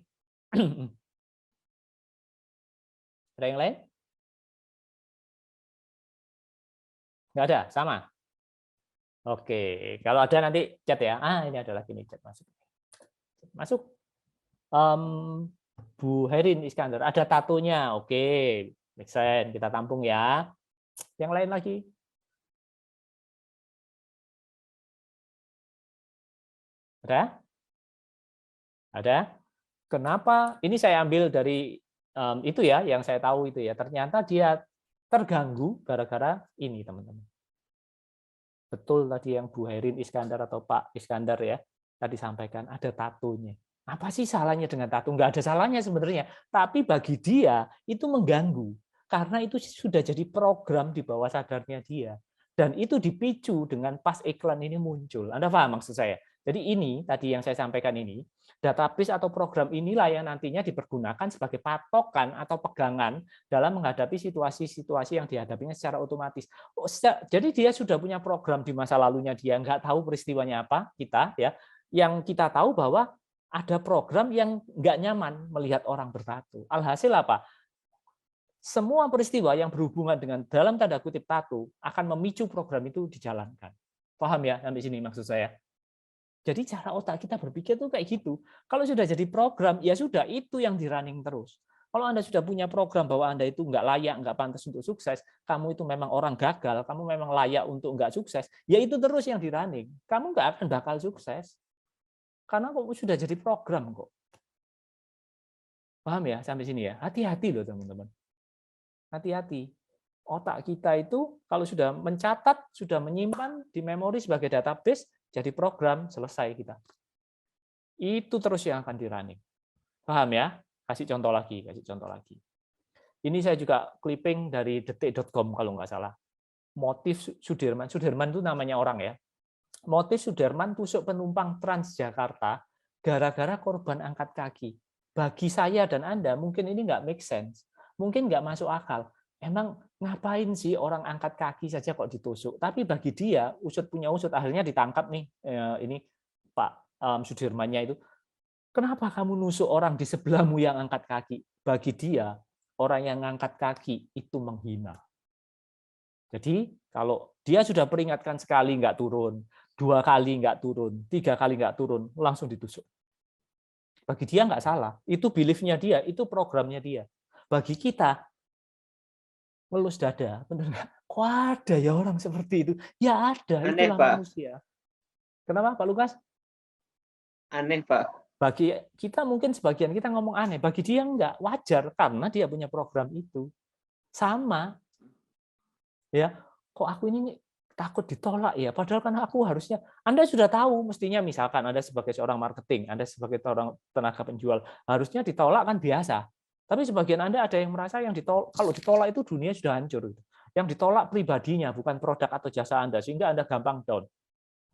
Ada yang lain? Nggak ada, sama. Oke, kalau ada nanti chat ya. Ini ada lagi nih chat masuk. Masuk. Bu Herin Iskandar, ada tatonya. Oke, make sense. Kita tampung ya. Yang lain lagi? Ada? Ada? Kenapa? Ini saya ambil dari itu ya, yang saya tahu itu ya. Ternyata dia terganggu gara-gara ini, teman-teman. Betul tadi yang Bu Herin Iskandar atau Pak Iskandar ya tadi sampaikan, ada tatonya. Apa sih salahnya dengan tato? Nggak ada salahnya sebenarnya. Tapi bagi dia itu mengganggu. Karena itu sudah jadi program di bawah sadarnya dia. Dan itu dipicu dengan pas iklan ini muncul. Anda paham maksud saya? Jadi ini tadi yang saya sampaikan ini, database atau program inilah yang nantinya dipergunakan sebagai patokan atau pegangan dalam menghadapi situasi-situasi yang dihadapinya secara otomatis. Jadi dia sudah punya program di masa lalunya dia, nggak tahu peristiwanya apa, kita ya, yang kita tahu bahwa ada program yang nggak nyaman melihat orang bertato. Alhasil apa? Semua peristiwa yang berhubungan dengan dalam tanda kutip tato akan memicu program itu dijalankan. Paham ya sampai sini maksud saya? Jadi cara otak kita berpikir tuh kayak gitu. Kalau sudah jadi program, ya sudah itu yang di-running terus. Kalau Anda sudah punya program bahwa Anda itu nggak layak, nggak pantas untuk sukses, kamu itu memang orang gagal, kamu memang layak untuk nggak sukses, ya itu terus yang di-running. Kamu nggak akan bakal sukses. Karena kok sudah jadi program kok. Paham ya sampai sini ya? Hati-hati loh teman-teman. Hati-hati. Otak kita itu kalau sudah mencatat, sudah menyimpan di memori sebagai database, jadi program, selesai kita. Itu terus yang akan di-running. Paham ya? Kasih contoh lagi, kasih contoh lagi. Ini saya juga clipping dari detik.com kalau nggak salah. Motif Sudirman. Sudirman itu namanya orang ya. Motif Sudirman tusuk penumpang Transjakarta gara-gara korban angkat kaki. Bagi saya dan Anda mungkin ini nggak make sense. Mungkin nggak masuk akal. Emang ngapain sih orang angkat kaki saja kok ditusuk? Tapi bagi dia, usut punya usut, akhirnya ditangkap nih ini Pak Sudirmannya itu. Kenapa kamu nusuk orang di sebelahmu yang angkat kaki? Bagi dia, orang yang angkat kaki itu menghina. Jadi kalau dia sudah peringatkan sekali nggak turun, 2 kali nggak turun, 3 kali nggak turun, langsung ditusuk. Bagi dia nggak salah, itu belief-nya dia, itu programnya dia. Bagi kita, ngelus dada, bener nggak? Kok ada ya orang seperti itu? Ya ada, Aneh, itulah Pak. manusia. Kenapa Pak Lukas? Aneh, Pak. Bagi kita mungkin sebagian kita ngomong aneh, bagi dia enggak, wajar karena dia punya program itu. Sama. Ya, kok aku ini takut ditolak ya, padahal kan aku harusnya, Anda sudah tahu mestinya misalkan Anda sebagai seorang marketing, Anda sebagai seorang tenaga penjual, harusnya ditolak kan biasa. Tapi sebagian Anda ada yang merasa yang ditolak, kalau ditolak itu dunia sudah hancur. Yang ditolak pribadinya, bukan produk atau jasa Anda, sehingga Anda gampang down.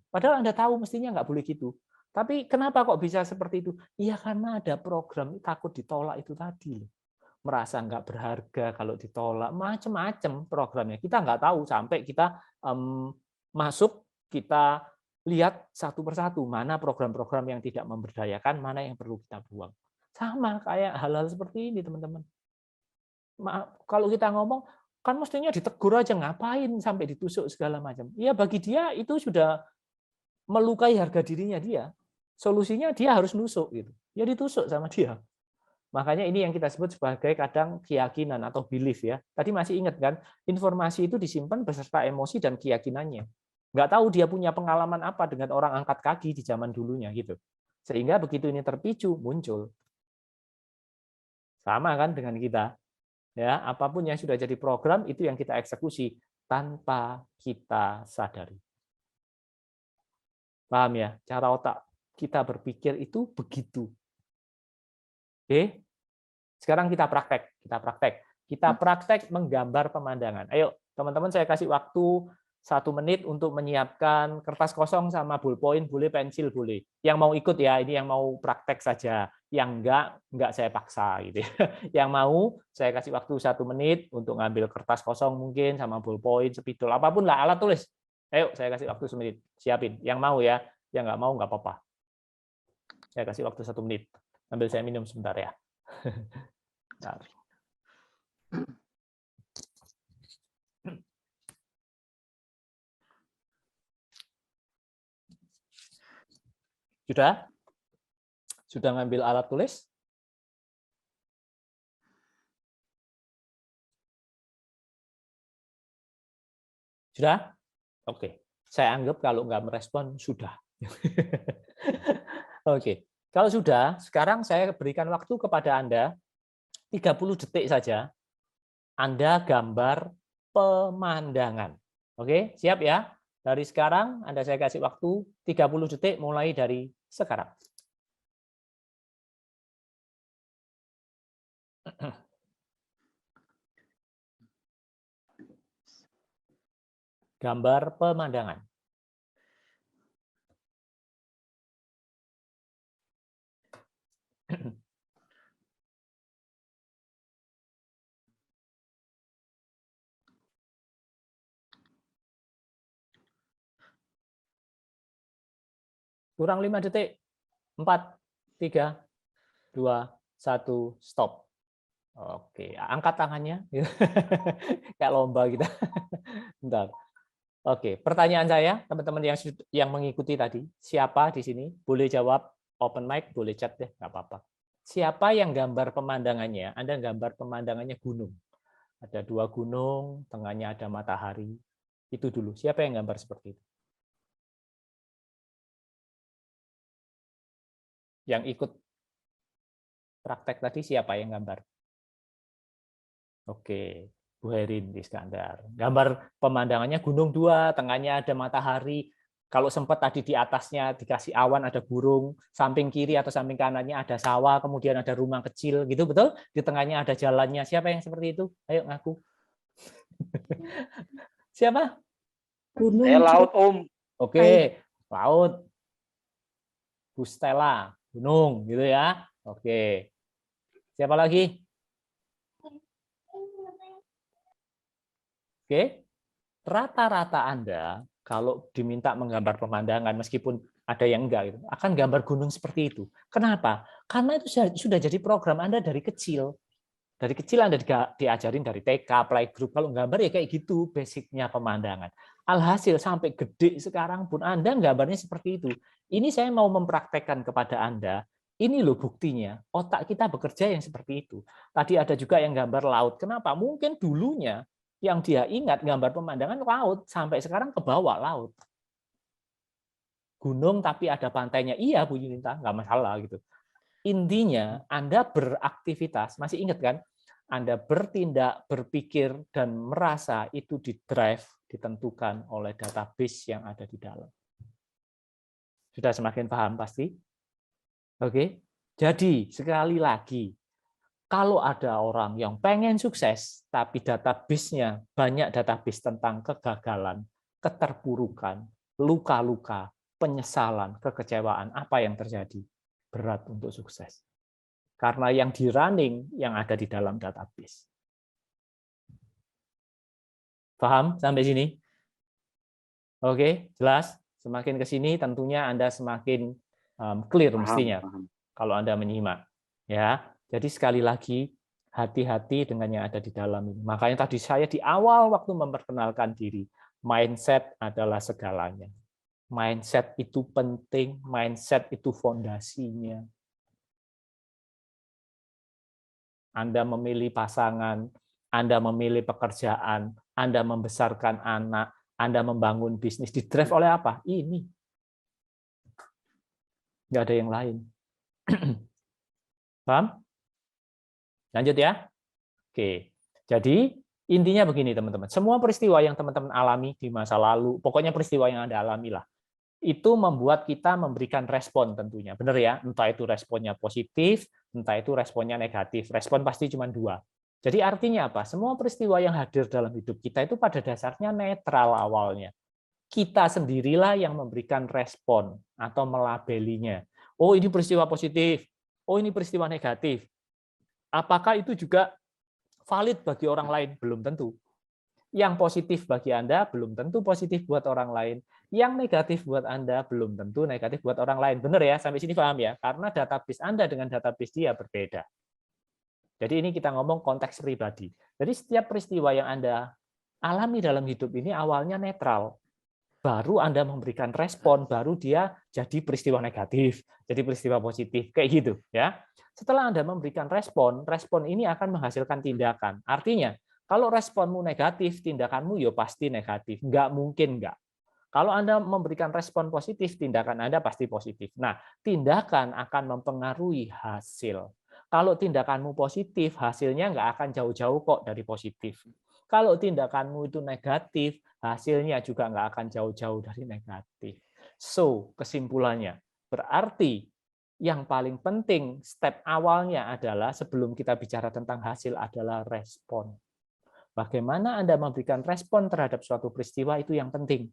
Padahal Anda tahu mestinya nggak boleh gitu. Tapi kenapa kok bisa seperti itu? Iya karena ada program takut ditolak itu tadi. Merasa nggak berharga kalau ditolak, macam-macam programnya. Kita nggak tahu sampai kita masuk, kita lihat satu persatu mana program-program yang tidak memberdayakan, mana yang perlu kita buang. Sama kayak hal-hal seperti ini, teman-teman. Kalau kita ngomong, kan mestinya ditegur aja, ngapain sampai ditusuk segala macam. Ya bagi dia itu sudah melukai harga dirinya dia. Solusinya dia harus nusuk gitu. Ya ditusuk sama dia. Makanya ini yang kita sebut sebagai kadang keyakinan atau belief ya. Tadi masih ingat kan, informasi itu disimpan beserta emosi dan keyakinannya. Nggak tahu dia punya pengalaman apa dengan orang angkat kaki di zaman dulunya gitu. Sehingga begitu ini terpicu, muncul. Sama kan dengan kita. Ya, apapun yang sudah jadi program itu yang kita eksekusi tanpa kita sadari. Paham ya? Cara otak kita berpikir itu begitu. Oke? Sekarang kita praktek. Kita praktek menggambar pemandangan. Ayo, teman-teman, saya kasih waktu 1 menit untuk menyiapkan kertas kosong sama ballpoint, boleh pensil, boleh. Yang mau ikut ya, ini yang mau praktek saja. Yang enggak saya paksa gitu. Yang mau saya kasih waktu 1 menit untuk ngambil kertas kosong mungkin sama ballpoint, spidol, apapun lah alat tulis. Ayo, saya kasih waktu 1 menit. Siapin. Yang mau ya, yang nggak mau nggak apa-apa. Saya kasih waktu 1 menit. Ambil saya minum sebentar ya. Bentar. Sudah? Sudah ngambil alat tulis? Sudah? Oke. Saya anggap kalau nggak merespon, sudah. Oke. Kalau sudah, sekarang saya berikan waktu kepada Anda 30 detik saja. Anda gambar pemandangan. Oke, siap ya? Dari sekarang, Anda saya kasih waktu 30 detik mulai dari sekarang. Gambar pemandangan. Kurang 5 detik. 4, 3, 2, 1, stop. Oke, angkat tangannya. Kayak lomba kita. Bentar. Oke, pertanyaan saya, teman-teman yang mengikuti tadi, siapa di sini? Boleh jawab open mic, boleh chat deh, nggak apa-apa. Siapa yang gambar pemandangannya? Anda gambar pemandangannya gunung. Ada 2 gunung, tengahnya ada matahari. Itu dulu. Siapa yang gambar seperti itu? Yang ikut praktek tadi siapa yang gambar? Oke, Bu Herin Iskandar. Gambar pemandangannya gunung 2, tengahnya ada matahari. Kalau sempat tadi di atasnya dikasih awan, ada burung, samping kiri atau samping kanannya ada sawah, kemudian ada rumah kecil, gitu betul? Di tengahnya ada jalannya. Siapa yang seperti itu? Ayo ngaku. Siapa? Gunung. Saya laut, Om. Oke, laut. Bu Stella, gunung, gitu ya. Oke. Siapa lagi? Oke. Rata-rata Anda kalau diminta menggambar pemandangan, meskipun ada yang enggak, gitu, akan gambar gunung seperti itu. Kenapa? Karena itu sudah jadi program Anda dari kecil. Dari kecil Anda diajarin dari TK, playgroup, kalau gambar ya kayak gitu, basicnya pemandangan. Alhasil sampai gede sekarang pun Anda gambarnya seperti itu. Ini saya mau mempraktekkan kepada Anda, ini loh buktinya, otak kita bekerja yang seperti itu. Tadi ada juga yang gambar laut. Kenapa? Mungkin dulunya yang dia ingat gambar pemandangan laut, sampai sekarang ke bawah laut. Gunung tapi ada pantainya, iya Bu Yunita, nggak masalah gitu. Intinya Anda beraktivitas, masih ingat kan? Anda bertindak, berpikir, dan merasa itu di-drive, ditentukan oleh database yang ada di dalam. Sudah semakin paham pasti? Oke. Jadi sekali lagi, kalau ada orang yang pengen sukses, tapi database-nya banyak database tentang kegagalan, keterpurukan, luka-luka, penyesalan, kekecewaan, apa yang terjadi? Berat untuk sukses. Karena yang di running yang ada di dalam database. Paham sampai sini? Oke, jelas? Semakin ke sini tentunya Anda semakin clear mestinya kalau Anda menyimak. Ya, jadi sekali lagi hati-hati dengan yang ada di dalam ini. Makanya tadi saya di awal waktu memperkenalkan diri, mindset adalah segalanya. Mindset itu penting, mindset itu fondasinya. Anda memilih pasangan, Anda memilih pekerjaan, Anda membesarkan anak, Anda membangun bisnis, di-drive oleh apa? Ini. Nggak ada yang lain. Paham? Lanjut ya. Oke. Jadi, intinya begini, teman-teman. Semua peristiwa yang teman-teman alami di masa lalu, pokoknya peristiwa yang Anda alami lah, itu membuat kita memberikan respon tentunya. Benar ya? Entah itu responnya positif, entah itu responnya negatif. Respon pasti cuma dua. Jadi artinya apa? Semua peristiwa yang hadir dalam hidup kita itu pada dasarnya netral awalnya. Kita sendirilah yang memberikan respon atau melabelinya. Oh, ini peristiwa positif. Oh, ini peristiwa negatif. Apakah itu juga valid bagi orang lain? Belum tentu. Yang positif bagi Anda belum tentu positif buat orang lain. Yang negatif buat Anda belum tentu negatif buat orang lain. Benar ya? Sampai sini paham ya? Karena database Anda dengan database dia berbeda. Jadi ini kita ngomong konteks pribadi. Jadi setiap peristiwa yang Anda alami dalam hidup ini awalnya netral. Baru Anda memberikan respon, baru dia jadi peristiwa negatif, jadi peristiwa positif, kayak gitu ya. Setelah Anda memberikan respon, respon ini akan menghasilkan tindakan. Artinya, kalau responmu negatif, tindakanmu ya pasti negatif. Nggak mungkin nggak. Kalau Anda memberikan respon positif, tindakan Anda pasti positif. Nah, tindakan akan mempengaruhi hasil. Kalau tindakanmu positif, hasilnya nggak akan jauh-jauh kok dari positif. Kalau tindakanmu itu negatif, hasilnya juga nggak akan jauh-jauh dari negatif. So, kesimpulannya, berarti yang paling penting, step awalnya adalah sebelum kita bicara tentang hasil adalah respon. Bagaimana Anda memberikan respon terhadap suatu peristiwa itu yang penting.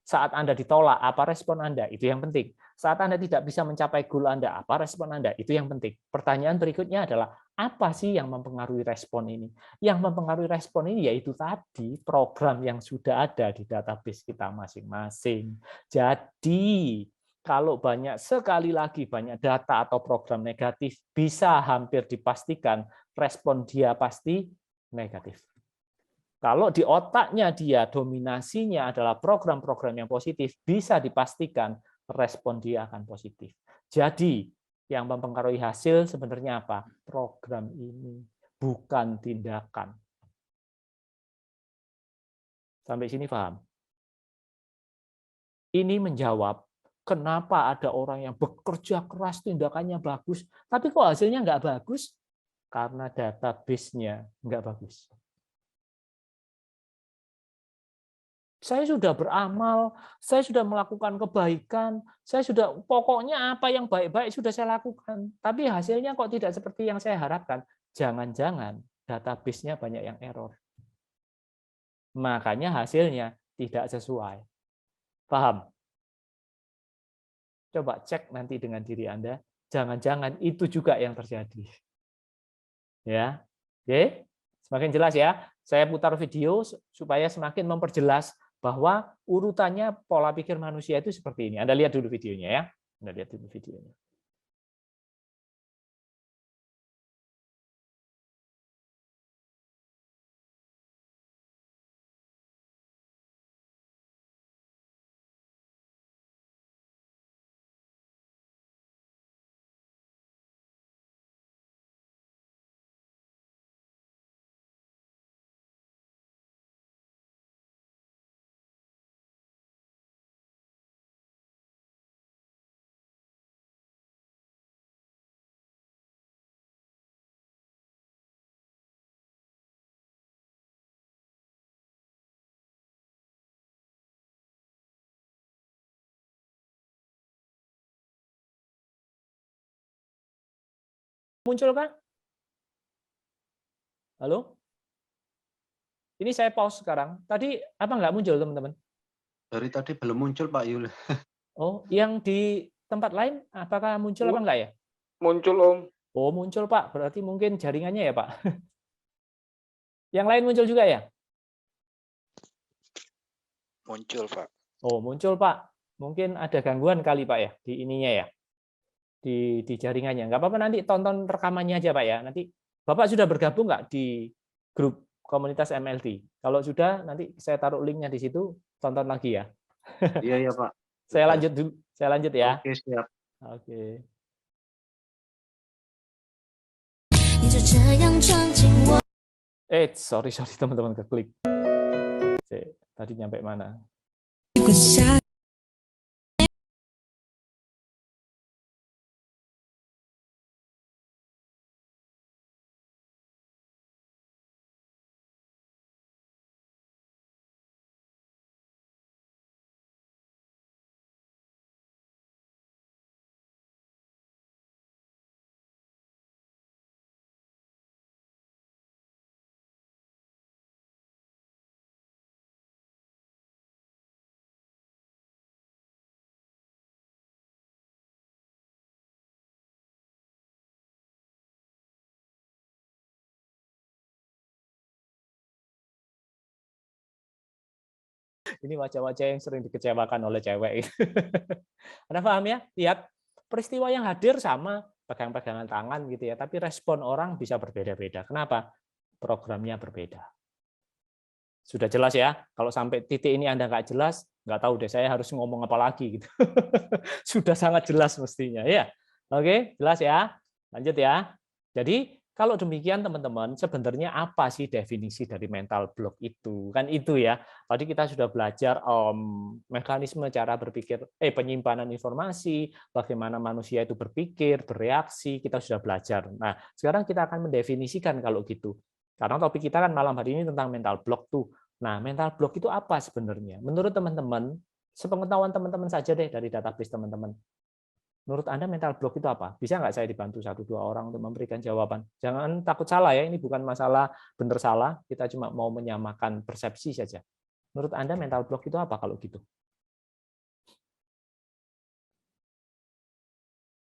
Saat Anda ditolak, apa respon Anda? Itu yang penting. Saat Anda tidak bisa mencapai goal Anda, apa respon Anda? Itu yang penting. Pertanyaan berikutnya adalah, apa sih yang mempengaruhi respon ini? Yang mempengaruhi respon ini yaitu tadi program yang sudah ada di database kita masing-masing. Jadi, kalau sekali lagi banyak data atau program negatif, bisa hampir dipastikan respon dia pasti negatif. Kalau di otaknya dia dominasinya adalah program-program yang positif, bisa dipastikan respon dia akan positif. Jadi, yang mempengaruhi hasil sebenarnya apa? Program ini, bukan tindakan. Sampai sini paham? Ini menjawab kenapa ada orang yang bekerja keras, tindakannya bagus, tapi kok hasilnya nggak bagus? Karena database-nya nggak bagus. Saya sudah beramal, saya sudah melakukan kebaikan, pokoknya apa yang baik-baik sudah saya lakukan. Tapi hasilnya kok tidak seperti yang saya harapkan. Jangan-jangan database-nya banyak yang error. Makanya hasilnya tidak sesuai. Paham? Coba cek nanti dengan diri Anda, jangan-jangan itu juga yang terjadi. Ya, oke? Semakin jelas ya. Saya putar video supaya semakin memperjelas bahwa urutannya pola pikir manusia itu seperti ini. Anda lihat dulu videonya ya. Anda lihat dulu videonya. Muncul kan? Halo? Ini saya pause sekarang. Tadi apa nggak muncul, teman-teman? Dari tadi belum muncul, Pak Yul. Oh, yang di tempat lain apakah muncul apa enggak ya? Muncul, Om. Oh, muncul, Pak. Berarti mungkin jaringannya ya, Pak. Yang lain muncul juga ya? Muncul, Pak. Oh, muncul Pak. Mungkin ada gangguan kali Pak ya di ininya ya. Di jaringannya. Nggak apa-apa, nanti tonton rekamannya aja Pak ya. Nanti Bapak sudah bergabung nggak di grup komunitas MLT? Kalau sudah, nanti saya taruh linknya di situ, tonton lagi ya. Iya ya Pak. Saya Sudah. lanjut dulu. Saya lanjut ya. Oke, siap. Oke. 你就这样闯进我。 Sorry teman-teman keklik. Tadi nyampe mana? Ini wajah-wajah yang sering dikecewakan oleh cewek. Anda paham ya? Lihat peristiwa yang hadir sama, pegang-pegangan tangan gitu ya, tapi respon orang bisa berbeda-beda. Kenapa? Programnya berbeda. Sudah jelas ya? Kalau sampai titik ini Anda nggak jelas, nggak tahu deh saya harus ngomong apa lagi gitu. Sudah sangat jelas mestinya ya. Oke, jelas ya? Lanjut ya. Jadi kalau demikian teman-teman, sebenarnya apa sih definisi dari mental block itu? Kan itu ya. Tadi kita sudah belajar mekanisme cara berpikir, penyimpanan informasi, bagaimana manusia itu berpikir, bereaksi, kita sudah belajar. Nah, sekarang kita akan mendefinisikan kalau gitu. Karena topik kita kan malam hari ini tentang mental block tuh. Nah, mental block itu apa sebenarnya? Menurut teman-teman, sepengetahuan teman-teman saja deh dari database teman-teman. Menurut Anda mental block itu apa? Bisa nggak saya dibantu 1-2 orang untuk memberikan jawaban? Jangan takut salah ya, ini bukan masalah benar salah, kita cuma mau menyamakan persepsi saja. Menurut Anda mental block itu apa kalau gitu?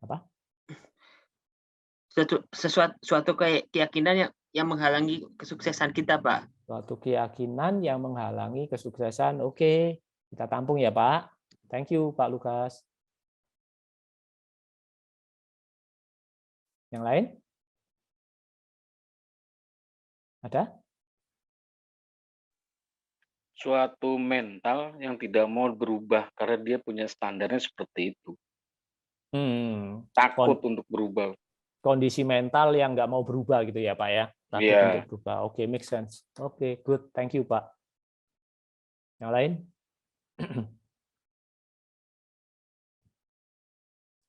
Apa? Suatu keyakinan yang menghalangi kesuksesan kita, Pak. Suatu keyakinan yang menghalangi kesuksesan. Oke, kita tampung ya, Pak. Thank you, Pak Lukas. Yang lain? Ada? Suatu mental yang tidak mau berubah karena dia punya standarnya seperti itu. Takut untuk berubah. Kondisi mental yang nggak mau berubah gitu ya, Pak ya? Takut untuk berubah. Oke, make sense. Oke, good. Thank you, Pak. Yang lain?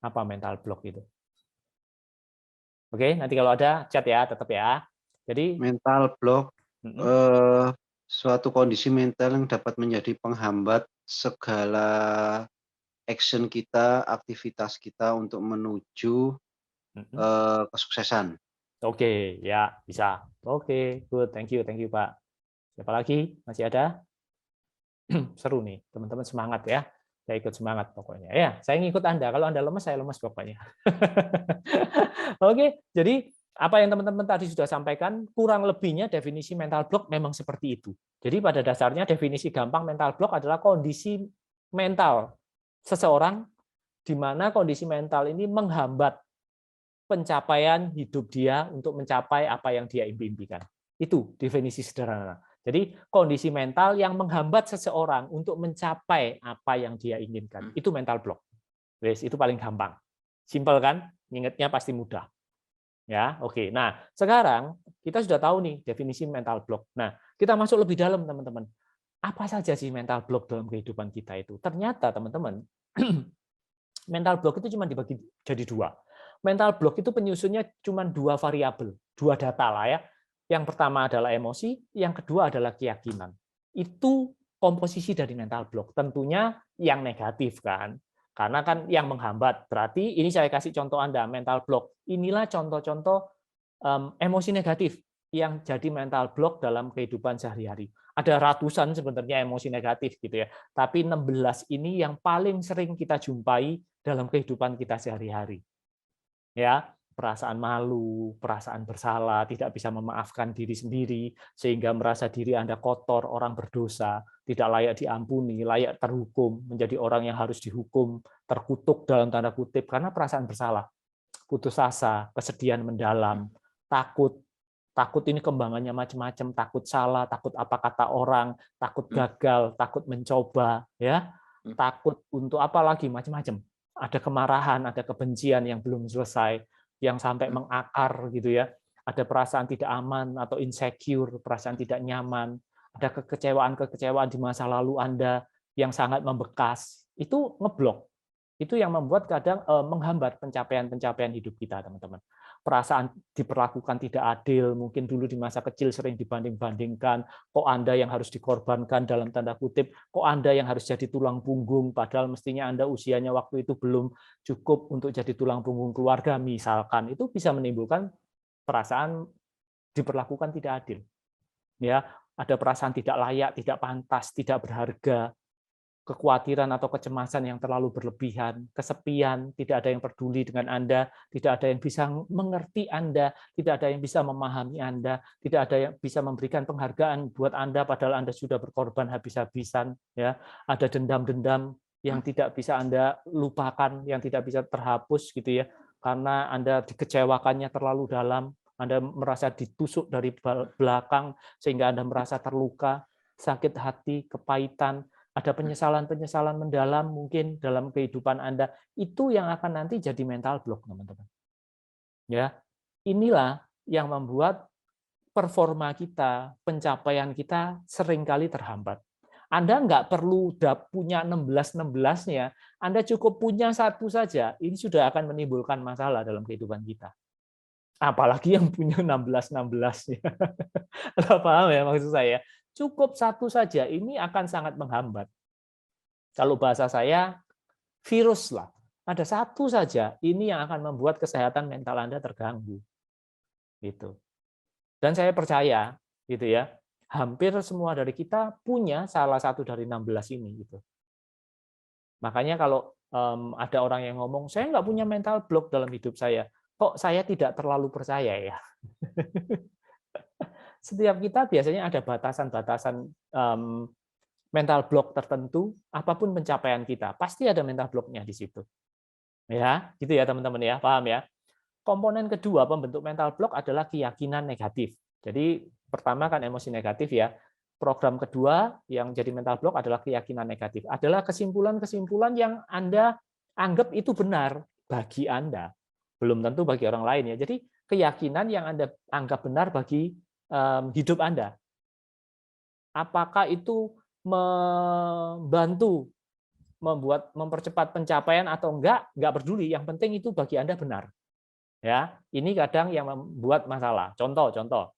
Apa mental block itu? Oke, nanti kalau ada chat ya, tetap ya. Jadi mental block suatu kondisi mental yang dapat menjadi penghambat segala action kita, aktivitas kita untuk menuju kesuksesan. Oke, ya bisa. Oke, good. Thank you, Pak. Siapa lagi? Masih ada? Seru nih, teman-teman semangat ya. Saya ikut semangat pokoknya. Ya, saya ngikut Anda. Kalau Anda lemes, saya lemes pokoknya. Oke, jadi apa yang teman-teman tadi sudah sampaikan, kurang lebihnya definisi mental block memang seperti itu. Jadi pada dasarnya definisi gampang mental block adalah kondisi mental seseorang di mana kondisi mental ini menghambat pencapaian hidup dia untuk mencapai apa yang dia impikan. Itu definisi sederhana. Jadi kondisi mental yang menghambat seseorang untuk mencapai apa yang dia inginkan. Itu mental block. Wes, itu paling gampang. Simpel kan? Ingatnya pasti mudah. Ya, oke. Nah, sekarang kita sudah tahu nih definisi mental block. Nah, kita masuk lebih dalam, teman-teman. Apa saja sih mental block dalam kehidupan kita itu? Ternyata, teman-teman, mental block itu cuma dibagi jadi 2. Mental block itu penyusunnya cuma 2 variabel, 2 data lah ya. Yang pertama adalah emosi, yang kedua adalah keyakinan. Itu komposisi dari mental block. Tentunya yang negatif kan. Karena kan yang menghambat. Berarti ini saya kasih contoh Anda, mental block. Inilah contoh-contoh emosi negatif yang jadi mental block dalam kehidupan sehari-hari. Ada ratusan sebenarnya emosi negatif gitu ya. Tapi 16 ini yang paling sering kita jumpai dalam kehidupan kita sehari-hari. Ya, perasaan malu, perasaan bersalah, tidak bisa memaafkan diri sendiri, sehingga merasa diri Anda kotor, orang berdosa, tidak layak diampuni, layak terhukum, menjadi orang yang harus dihukum, terkutuk dalam tanda kutip, karena perasaan bersalah, putus asa, kesedihan mendalam, takut. Takut ini kembangannya macam-macam, takut salah, takut apa kata orang, takut gagal, takut mencoba, ya, takut untuk apa lagi, macam-macam. Ada kemarahan, ada kebencian yang belum selesai, yang sampai mengakar gitu ya. Ada perasaan tidak aman atau insecure, perasaan tidak nyaman, ada kekecewaan-kekecewaan di masa lalu Anda yang sangat membekas. Itu ngeblok. Itu yang membuat kadang menghambat pencapaian-pencapaian hidup kita, teman-teman. Perasaan diperlakukan tidak adil, mungkin dulu di masa kecil sering dibanding-bandingkan, kok Anda yang harus dikorbankan dalam tanda kutip, kok Anda yang harus jadi tulang punggung, padahal mestinya Anda usianya waktu itu belum cukup untuk jadi tulang punggung keluarga, misalkan. Itu bisa menimbulkan perasaan diperlakukan tidak adil. Ya, ada perasaan tidak layak, tidak pantas, tidak berharga, kekhawatiran atau kecemasan yang terlalu berlebihan, kesepian, tidak ada yang peduli dengan Anda, tidak ada yang bisa mengerti Anda, tidak ada yang bisa memahami Anda, tidak ada yang bisa memberikan penghargaan buat Anda padahal Anda sudah berkorban habis-habisan, ya. Ada dendam-dendam yang tidak bisa Anda lupakan, yang tidak bisa terhapus gitu ya, karena Anda dikecewakannya terlalu dalam, Anda merasa ditusuk dari belakang sehingga Anda merasa terluka, sakit hati, kepahitan, ada penyesalan-penyesalan mendalam mungkin dalam kehidupan Anda, itu yang akan nanti jadi mental block, teman-teman. Ya, inilah yang membuat performa kita, pencapaian kita seringkali terhambat. Anda nggak perlu punya 16-16-nya, Anda cukup punya satu saja, ini sudah akan menimbulkan masalah dalam kehidupan kita. Apalagi yang punya 16-16-nya. Paham ya maksud saya? Cukup satu saja, ini akan sangat menghambat. Kalau bahasa saya, virus lah. Ada satu saja, ini yang akan membuat kesehatan mental Anda terganggu. Gitu. Dan saya percaya, gitu ya, hampir semua dari kita punya salah satu dari 16 ini. Gitu. Makanya kalau ada orang yang ngomong, saya nggak punya mental block dalam hidup saya, kok saya tidak terlalu percaya ya? Setiap kita biasanya ada batasan-batasan mental block tertentu, apapun pencapaian kita, pasti ada mental block-nya di situ. Ya, gitu ya teman-teman ya, paham ya? Komponen kedua pembentuk mental block adalah keyakinan negatif. Jadi pertama kan emosi negatif ya. Program kedua yang jadi mental block adalah keyakinan negatif. Adalah kesimpulan-kesimpulan yang Anda anggap itu benar bagi Anda. Belum tentu bagi orang lain ya. Jadi keyakinan yang Anda anggap benar bagi hidup Anda. Apakah itu membantu mempercepat pencapaian atau enggak peduli. Yang penting itu bagi Anda benar. Ya, ini kadang yang membuat masalah. Contoh.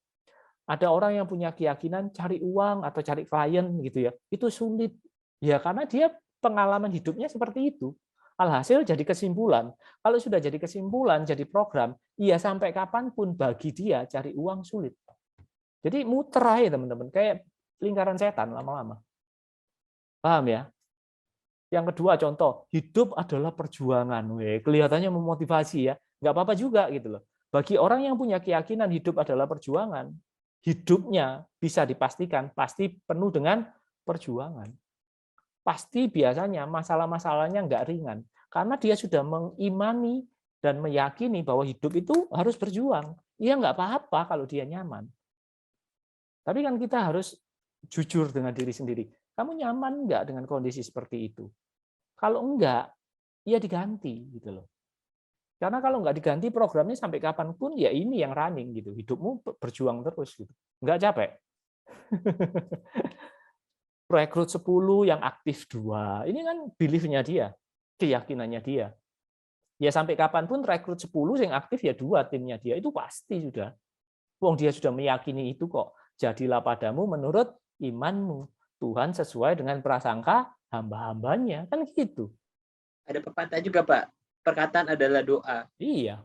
Ada orang yang punya keyakinan cari uang atau cari klien gitu ya. Itu sulit. Ya karena dia pengalaman hidupnya seperti itu. Alhasil jadi kesimpulan. Kalau sudah jadi kesimpulan, jadi program, ya sampai kapanpun bagi dia cari uang sulit. Jadi muter aja teman-teman, kayak lingkaran setan lama-lama. Paham ya? Yang kedua contoh, hidup adalah perjuangan. Kelihatannya memotivasi ya, nggak apa-apa juga gitu loh. Bagi orang yang punya keyakinan hidup adalah perjuangan, hidupnya bisa dipastikan pasti penuh dengan perjuangan. Pasti biasanya masalah-masalahnya nggak ringan, karena dia sudah mengimani dan meyakini bahwa hidup itu harus berjuang. Iya nggak apa-apa kalau dia nyaman. Tapi kan kita harus jujur dengan diri sendiri. Kamu nyaman nggak dengan kondisi seperti itu? Kalau enggak, ya diganti gitu loh. Karena kalau nggak diganti programnya sampai kapanpun ya ini yang running gitu. Hidupmu berjuang terus gitu. Nggak capek. Rekrut 10 yang aktif 2. Ini kan belief-nya dia, keyakinannya dia. Ya sampai kapanpun rekrut 10 yang aktif ya 2 timnya dia. Itu pasti sudah. Wong dia sudah meyakini itu kok. Jadilah padamu menurut imanmu. Tuhan sesuai dengan prasangka hamba-hambanya. Kan gitu. Ada pepatah juga, Pak. Perkataan adalah doa. Iya.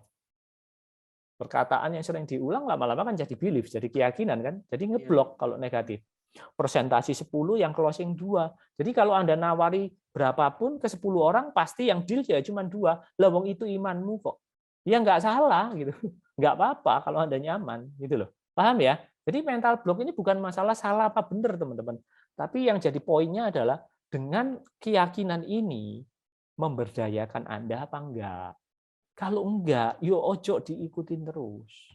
Perkataan yang sering diulang lama-lama kan jadi belief, jadi keyakinan kan. Jadi ngeblok kalau negatif. Presentasi 10 yang closing 2. Jadi kalau Anda nawari berapapun ke 10 orang, pasti yang deal ya cuma 2. Lah wong itu imanmu kok. Ya nggak salah gitu. Nggak apa-apa kalau Anda nyaman gitu loh. Paham ya? Jadi mental block ini bukan masalah salah apa benar, teman-teman. Tapi yang jadi poinnya adalah dengan keyakinan ini memberdayakan Anda apa enggak? Kalau enggak, yo ojo diikutin terus.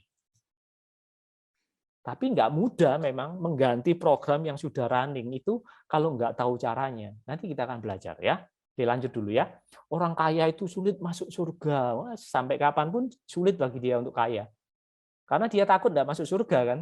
Tapi nggak mudah memang mengganti program yang sudah running itu kalau nggak tahu caranya. Nanti kita akan belajar ya. Oke, lanjut dulu ya. Orang kaya itu sulit masuk surga. Wah, sampai kapanpun sulit bagi dia untuk kaya. Karena dia takut nggak masuk surga kan.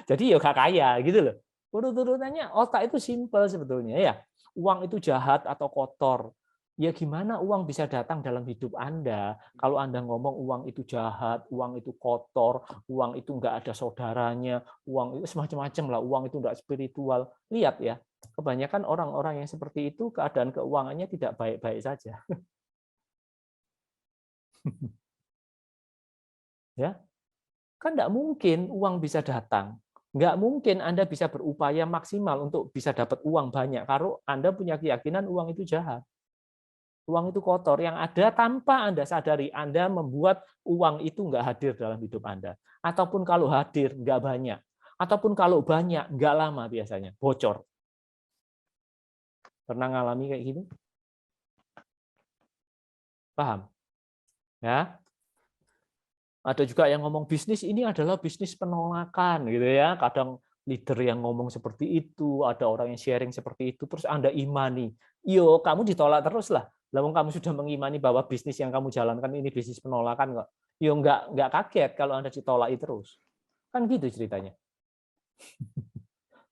Jadi ya nggak kaya gitu loh. Urut-urutannya otak itu simpel sebetulnya ya. Uang itu jahat atau kotor. Ya gimana uang bisa datang dalam hidup Anda kalau Anda ngomong uang itu jahat, uang itu kotor, uang itu nggak ada saudaranya, uang itu semacam-macam lah, uang itu nggak spiritual. Lihat ya, kebanyakan orang-orang yang seperti itu keadaan keuangannya tidak baik-baik saja. Ya, kan nggak mungkin uang bisa datang. Nggak mungkin Anda bisa berupaya maksimal untuk bisa dapat uang banyak kalau Anda punya keyakinan uang itu jahat. Uang itu kotor, yang ada tanpa Anda sadari, Anda membuat uang itu nggak hadir dalam hidup Anda. Ataupun kalau hadir, nggak banyak. Ataupun kalau banyak, nggak lama biasanya, bocor. Pernah ngalami kayak gitu? Paham? Ya. Ada juga yang ngomong bisnis ini adalah bisnis penolakan, gitu ya. Kadang leader yang ngomong seperti itu, ada orang yang sharing seperti itu, terus Anda imani. Yo, kamu ditolak terus lah. Lalu kamu sudah mengimani bahwa bisnis yang kamu jalankan ini bisnis penolakan kok. Yo nggak kaget kalau Anda ditolak terus. Kan gitu ceritanya.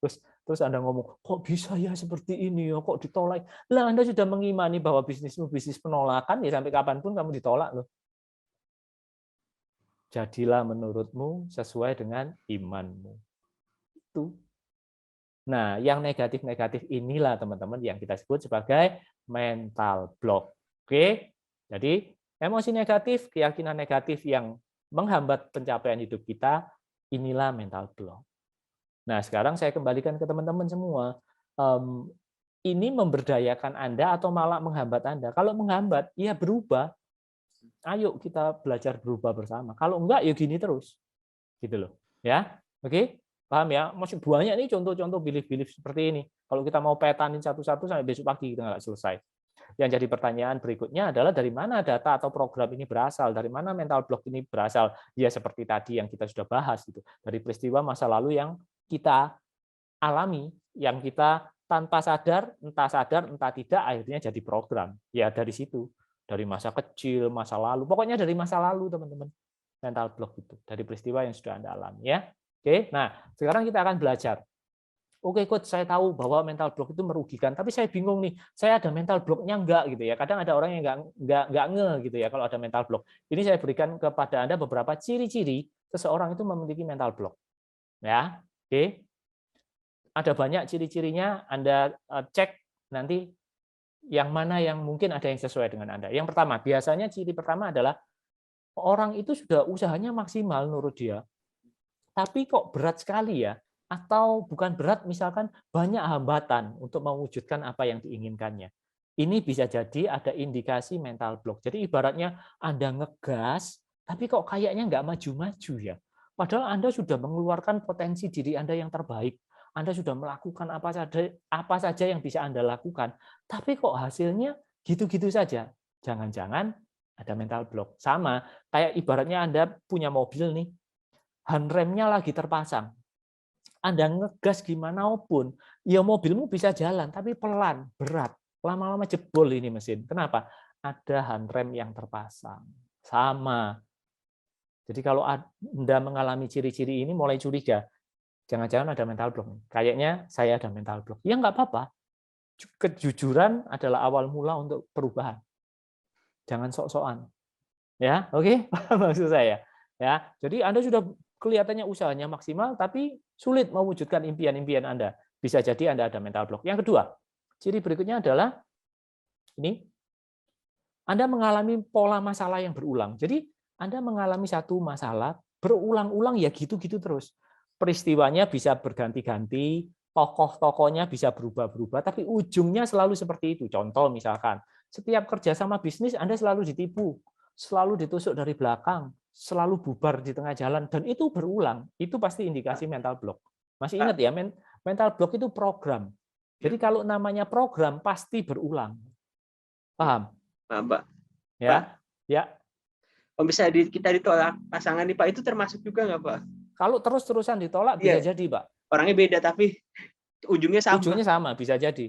Terus Anda ngomong, kok bisa ya seperti ini ya, kok ditolak. Lah Anda sudah mengimani bahwa bisnismu bisnis penolakan, ya sampai kapanpun kamu ditolak loh. Jadilah menurutmu sesuai dengan imanmu. Itu. Nah, yang negatif-negatif inilah teman-teman yang kita sebut sebagai mental block. Oke, jadi emosi negatif, keyakinan negatif yang menghambat pencapaian hidup kita, inilah mental block. Nah, sekarang saya kembalikan ke teman-teman semua. Ini memberdayakan Anda atau malah menghambat Anda? Kalau menghambat, ya berubah. Ayo kita belajar berubah bersama. Kalau enggak, ya gini terus. Gitu loh. Ya, oke? Paham ya? Masih banyak nih contoh-contoh belief-belief seperti ini. Kalau kita mau petanin satu-satu sampai besok pagi kita nggak selesai. Yang jadi pertanyaan berikutnya adalah dari mana data atau program ini berasal? Dari mana mental block ini berasal? Ya seperti tadi yang kita sudah bahas gitu. Dari peristiwa masa lalu yang kita alami, yang kita tanpa sadar, entah tidak, akhirnya jadi program. Ya dari situ. Dari masa kecil, masa lalu. Pokoknya dari masa lalu, teman-teman. Mental block itu. Dari peristiwa yang sudah Anda alami. Ya. Oke, nah sekarang kita akan belajar. Oke, coach, saya tahu bahwa mental block itu merugikan, tapi saya bingung nih, saya ada mental blocknya enggak gitu ya. Kadang ada orang yang enggak nge gitu ya kalau ada mental block. Ini saya berikan kepada Anda beberapa ciri-ciri seseorang itu memiliki mental block. Ya, oke. Ada banyak ciri-cirinya, Anda cek nanti yang mana yang mungkin ada yang sesuai dengan Anda. Yang pertama, biasanya ciri pertama adalah orang itu sudah usahanya maksimal menurut dia, tapi kok berat sekali ya, atau bukan berat, misalkan banyak hambatan untuk mewujudkan apa yang diinginkannya. Ini bisa jadi ada indikasi mental block. Jadi ibaratnya Anda ngegas, tapi kok kayaknya nggak maju-maju ya. Padahal Anda sudah mengeluarkan potensi diri Anda yang terbaik. Anda sudah melakukan apa saja yang bisa Anda lakukan, tapi kok hasilnya gitu-gitu saja. Jangan-jangan ada mental block. Sama, kayak ibaratnya Anda punya mobil nih, handremnya lagi terpasang. Anda ngegas gimana pun, ya mobilmu bisa jalan, tapi pelan, berat. Lama-lama jebol ini mesin. Kenapa? Ada handrem yang terpasang. Sama. Jadi kalau Anda mengalami ciri-ciri ini, mulai curiga. Jangan-jangan ada mental block. Kayaknya saya ada mental block. Ya nggak apa-apa. Kejujuran adalah awal mula untuk perubahan. Jangan sok-sokan. Ya, oke? Maksud saya. Ya, jadi Anda sudah kelihatannya usahanya maksimal, tapi sulit mewujudkan impian-impian Anda. Bisa jadi Anda ada mental block. Yang kedua, ciri berikutnya adalah ini, Anda mengalami pola masalah yang berulang. Jadi Anda mengalami satu masalah berulang-ulang ya gitu-gitu terus. Peristiwanya bisa berganti-ganti, tokoh-tokohnya bisa berubah-berubah, tapi ujungnya selalu seperti itu. Contoh misalkan, setiap kerjasama bisnis Anda selalu ditipu. selalu ditusuk dari belakang, selalu bubar di tengah jalan, dan itu berulang, itu pasti indikasi mental block. Masih ingat ya, mental block itu program. Jadi kalau namanya program pasti berulang. Paham? Paham, Pak. Ya, Pak, ya. kalau misalnya kita ditolak pasangan nih Pak, itu termasuk juga nggak Pak? Kalau terus-terusan ditolak bisa Iya. jadi, Pak. Orangnya beda tapi ujungnya sama. Ujungnya sama, bisa jadi.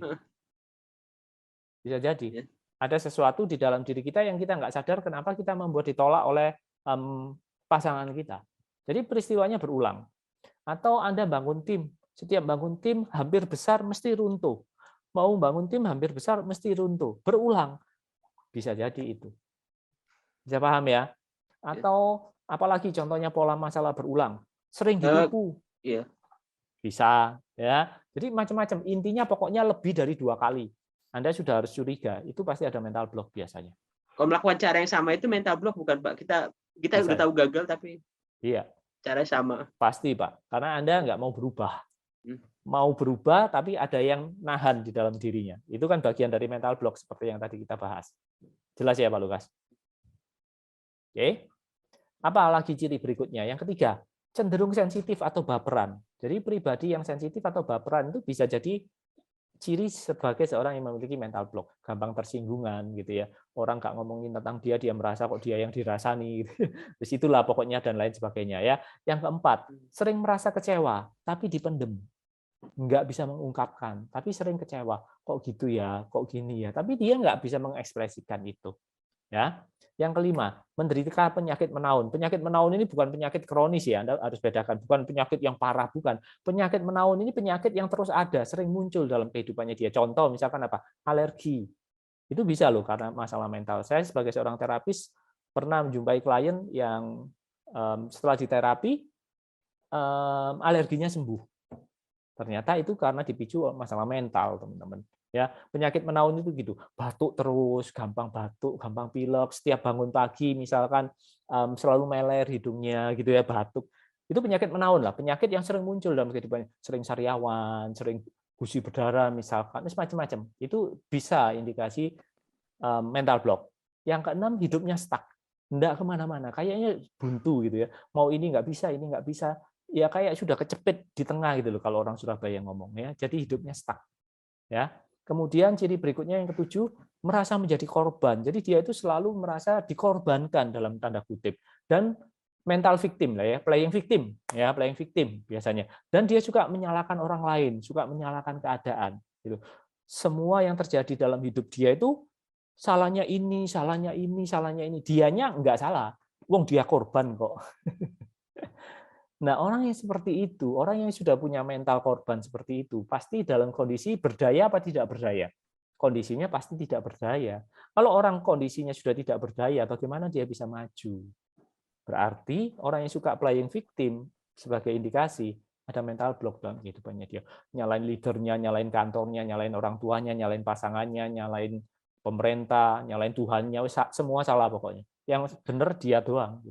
Bisa jadi. Ya. Ada sesuatu di dalam diri kita yang kita nggak sadar kenapa kita membuat ditolak oleh pasangan kita. Jadi peristiwanya berulang. Atau Anda bangun tim, setiap bangun tim hampir besar mesti runtuh. Mau bangun tim hampir besar mesti runtuh. Berulang. Bisa jadi itu. Bisa paham ya? Atau apalagi contohnya pola masalah berulang. Sering ditipu. Iya. Bisa. Ya. Jadi macam-macam. Intinya pokoknya lebih dari 2 kali. Anda sudah harus curiga, itu pasti ada mental block biasanya. Kalau melakukan cara yang sama itu mental block bukan Pak? Kita udah tahu gagal tapi iya, caranya sama. Pasti Pak, karena Anda nggak mau berubah. Mau berubah tapi ada yang nahan di dalam dirinya. Itu kan bagian dari mental block seperti yang tadi kita bahas. Jelas ya Pak Lukas? Oke. Apa lagi ciri berikutnya? Yang ketiga, cenderung sensitif atau baperan. Jadi pribadi yang sensitif atau baperan itu bisa jadi ciri sebagai seorang yang memiliki mental block, gampang tersinggungan gitu ya. Orang nggak ngomongin tentang dia merasa kok dia yang dirasani. Gitu. Terus itulah pokoknya dan lain sebagainya ya. Yang keempat, sering merasa kecewa tapi dipendem. Nggak bisa mengungkapkan, tapi sering kecewa. Kok gitu ya, kok gini ya. Tapi dia nggak bisa mengekspresikan itu. Ya. Yang kelima, menderita penyakit menaun. Penyakit menaun ini bukan penyakit kronis ya, Anda harus bedakan. Bukan penyakit yang parah, bukan. Penyakit menaun ini penyakit yang terus ada, sering muncul dalam kehidupannya dia. Contoh misalkan apa? Alergi. Itu bisa loh karena masalah mental. Saya sebagai seorang terapis pernah menjumpai klien yang setelah diterapi alerginya sembuh. Ternyata itu karena dipicu masalah mental, teman-teman. Ya, penyakit menaun itu gitu, batuk terus, gampang batuk, gampang pilek, setiap bangun pagi misalkan selalu meler hidungnya gitu ya, batuk. Itu penyakit menaun lah, penyakit yang sering muncul dalam kehidupan, sering sariawan, sering gusi berdarah misalkan, macam-macam. Itu bisa indikasi mental block. Yang keenam, hidupnya stuck, enggak kemana-mana, kayaknya buntu gitu ya. Mau ini nggak bisa, ini nggak bisa. Ya kayak sudah kecepit di tengah gitu loh kalau orang Surabaya ngomong ya. Jadi hidupnya stuck. Ya. Kemudian ciri berikutnya yang ketujuh, merasa menjadi korban. Jadi dia itu selalu merasa dikorbankan dalam tanda kutip dan mental victim lah ya, playing victim biasanya. Dan dia suka menyalahkan orang lain, suka menyalahkan keadaan gitu. Semua yang terjadi dalam hidup dia itu salahnya ini, salahnya ini, salahnya ini. Dianya enggak salah. Wong dia korban kok. Nah, orang yang seperti itu, orang yang sudah punya mental korban seperti itu, pasti dalam kondisi berdaya apa tidak berdaya? Kondisinya pasti tidak berdaya. Kalau orang kondisinya sudah tidak berdaya, bagaimana dia bisa maju? Berarti orang yang suka playing victim sebagai indikasi ada mental block dalam kehidupannya dia. Nyalain leadernya, nyalain kantornya, nyalain orang tuanya, nyalain pasangannya, nyalain pemerintah, nyalain Tuhannya, semua salah pokoknya. Yang benar dia doang.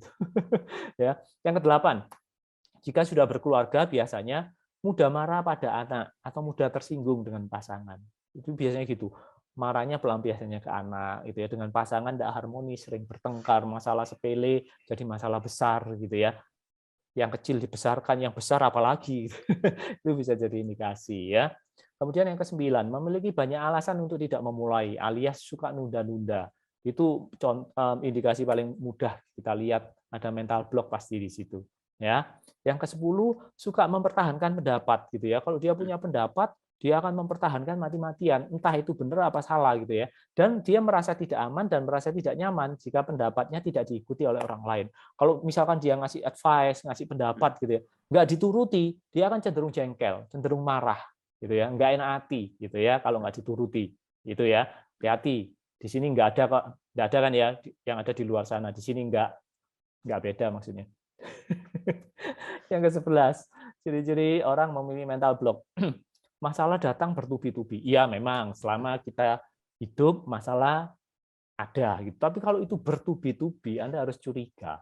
Ya. Yang kedelapan, jika sudah berkeluarga biasanya mudah marah pada anak atau mudah tersinggung dengan pasangan. Itu biasanya gitu. Marahnya pelampiasannya ke anak gitu ya, dengan pasangan tidak harmonis, sering bertengkar, masalah sepele jadi masalah besar gitu ya. Yang kecil dibesarkan, yang besar apalagi. Itu bisa jadi indikasi ya. Kemudian yang ke-9, memiliki banyak alasan untuk tidak memulai alias suka nunda-nunda. Itu indikasi paling mudah kita lihat ada mental block pasti di situ. Ya, yang ke-10 suka mempertahankan pendapat gitu ya. Kalau dia punya pendapat, dia akan mempertahankan mati-matian, entah itu benar apa salah gitu ya. Dan dia merasa tidak aman dan merasa tidak nyaman jika pendapatnya tidak diikuti oleh orang lain. Kalau misalkan dia ngasih advice, ngasih pendapat gitu ya, nggak dituruti, dia akan cenderung jengkel, cenderung marah gitu ya, nggak enak hati gitu ya kalau nggak dituruti. Itu ya, hati-hati. Di sini nggak ada kok, nggak ada kan ya yang ada di luar sana. Di sini nggak beda maksudnya. Yang ke-11, ciri-ciri orang memiliki mental block. Masalah datang bertubi-tubi. Iya, memang selama kita hidup masalah ada gitu. Tapi kalau itu bertubi-tubi, Anda harus curiga.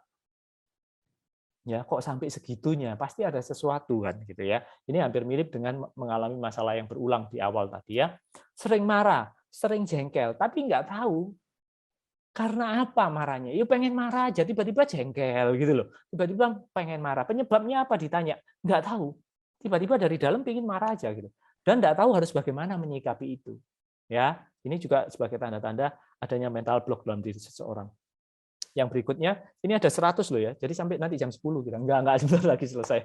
Ya, kok sampai segitunya? Pasti ada sesuatu kan gitu ya. Ini hampir mirip dengan mengalami masalah yang berulang di awal tadi ya. Sering marah, sering jengkel, tapi nggak tahu Karena apa marahnya? Ya pengen marah aja, tiba-tiba jengkel gitu loh. Tiba-tiba pengen marah. Penyebabnya apa ditanya? Nggak tahu. Tiba-tiba dari dalam pengen marah aja gitu. Dan nggak tahu harus bagaimana menyikapi itu. Ya, ini juga sebagai tanda-tanda adanya mental block dalam diri seseorang. Yang berikutnya, ini ada 100 loh ya. Jadi sampai nanti jam 10 kita. Enggak sebentar lagi selesai.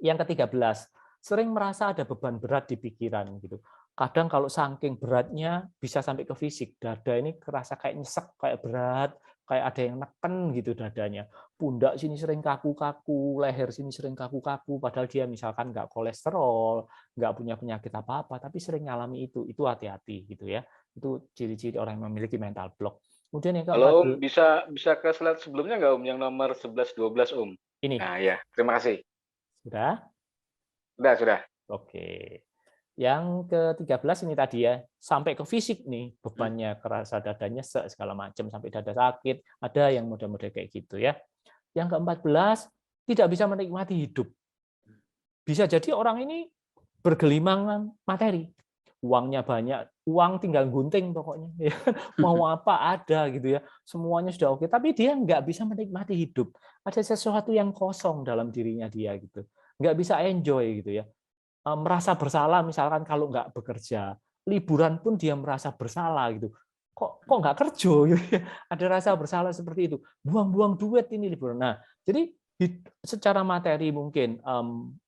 Yang ke-13, sering merasa ada beban berat di pikiran gitu. Kadang kalau saking beratnya bisa sampai ke fisik, dada ini kerasa kayak nyesek, kayak berat, kayak ada yang neken gitu dadanya. Pundak sini sering kaku-kaku, leher sini sering kaku-kaku, padahal dia misalkan nggak kolesterol, nggak punya penyakit apa-apa, tapi sering ngalami itu. Itu hati-hati gitu ya. Itu ciri-ciri orang yang memiliki mental block. Kemudian yang Halo, keempat, bisa ke slide sebelumnya nggak Om, yang nomor 11-12 Om? ini Nah ya, terima kasih. sudah. Sudah. Oke. Yang ke-13 ini tadi ya, sampai ke fisik nih, bebannya kerasa dadanya segala macam, sampai dada sakit, ada yang model-model kayak gitu ya. Yang ke-14, tidak bisa menikmati hidup. Bisa jadi orang ini bergelimangan materi. Uangnya banyak, uang tinggal gunting pokoknya. Mau apa ada gitu ya, semuanya sudah oke, tapi dia nggak bisa menikmati hidup. Ada sesuatu yang kosong dalam dirinya dia gitu. Nggak bisa enjoy gitu ya. Merasa bersalah misalkan kalau nggak bekerja, liburan pun dia merasa bersalah gitu. Kok nggak kerja gitu ya. Ada rasa bersalah seperti itu. Buang-buang duit ini liburan. Nah, jadi secara materi mungkin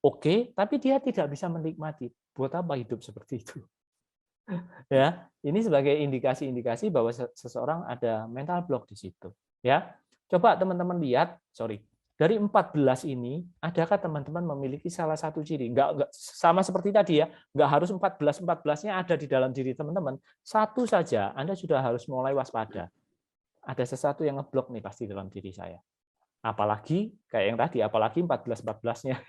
oke, tapi dia tidak bisa menikmati. Buat apa hidup seperti itu? Ya, ini sebagai indikasi-indikasi bahwa seseorang ada mental block di situ. Ya, coba teman-teman lihat, dari 14 ini, adakah teman-teman memiliki salah satu ciri? Enggak sama seperti tadi ya, enggak harus 14-14-nya ada di dalam diri teman-teman. Satu saja, Anda sudah harus mulai waspada. Ada sesuatu yang ngeblok nih pasti dalam diri saya. Apalagi kayak yang tadi, apalagi 14-14-nya.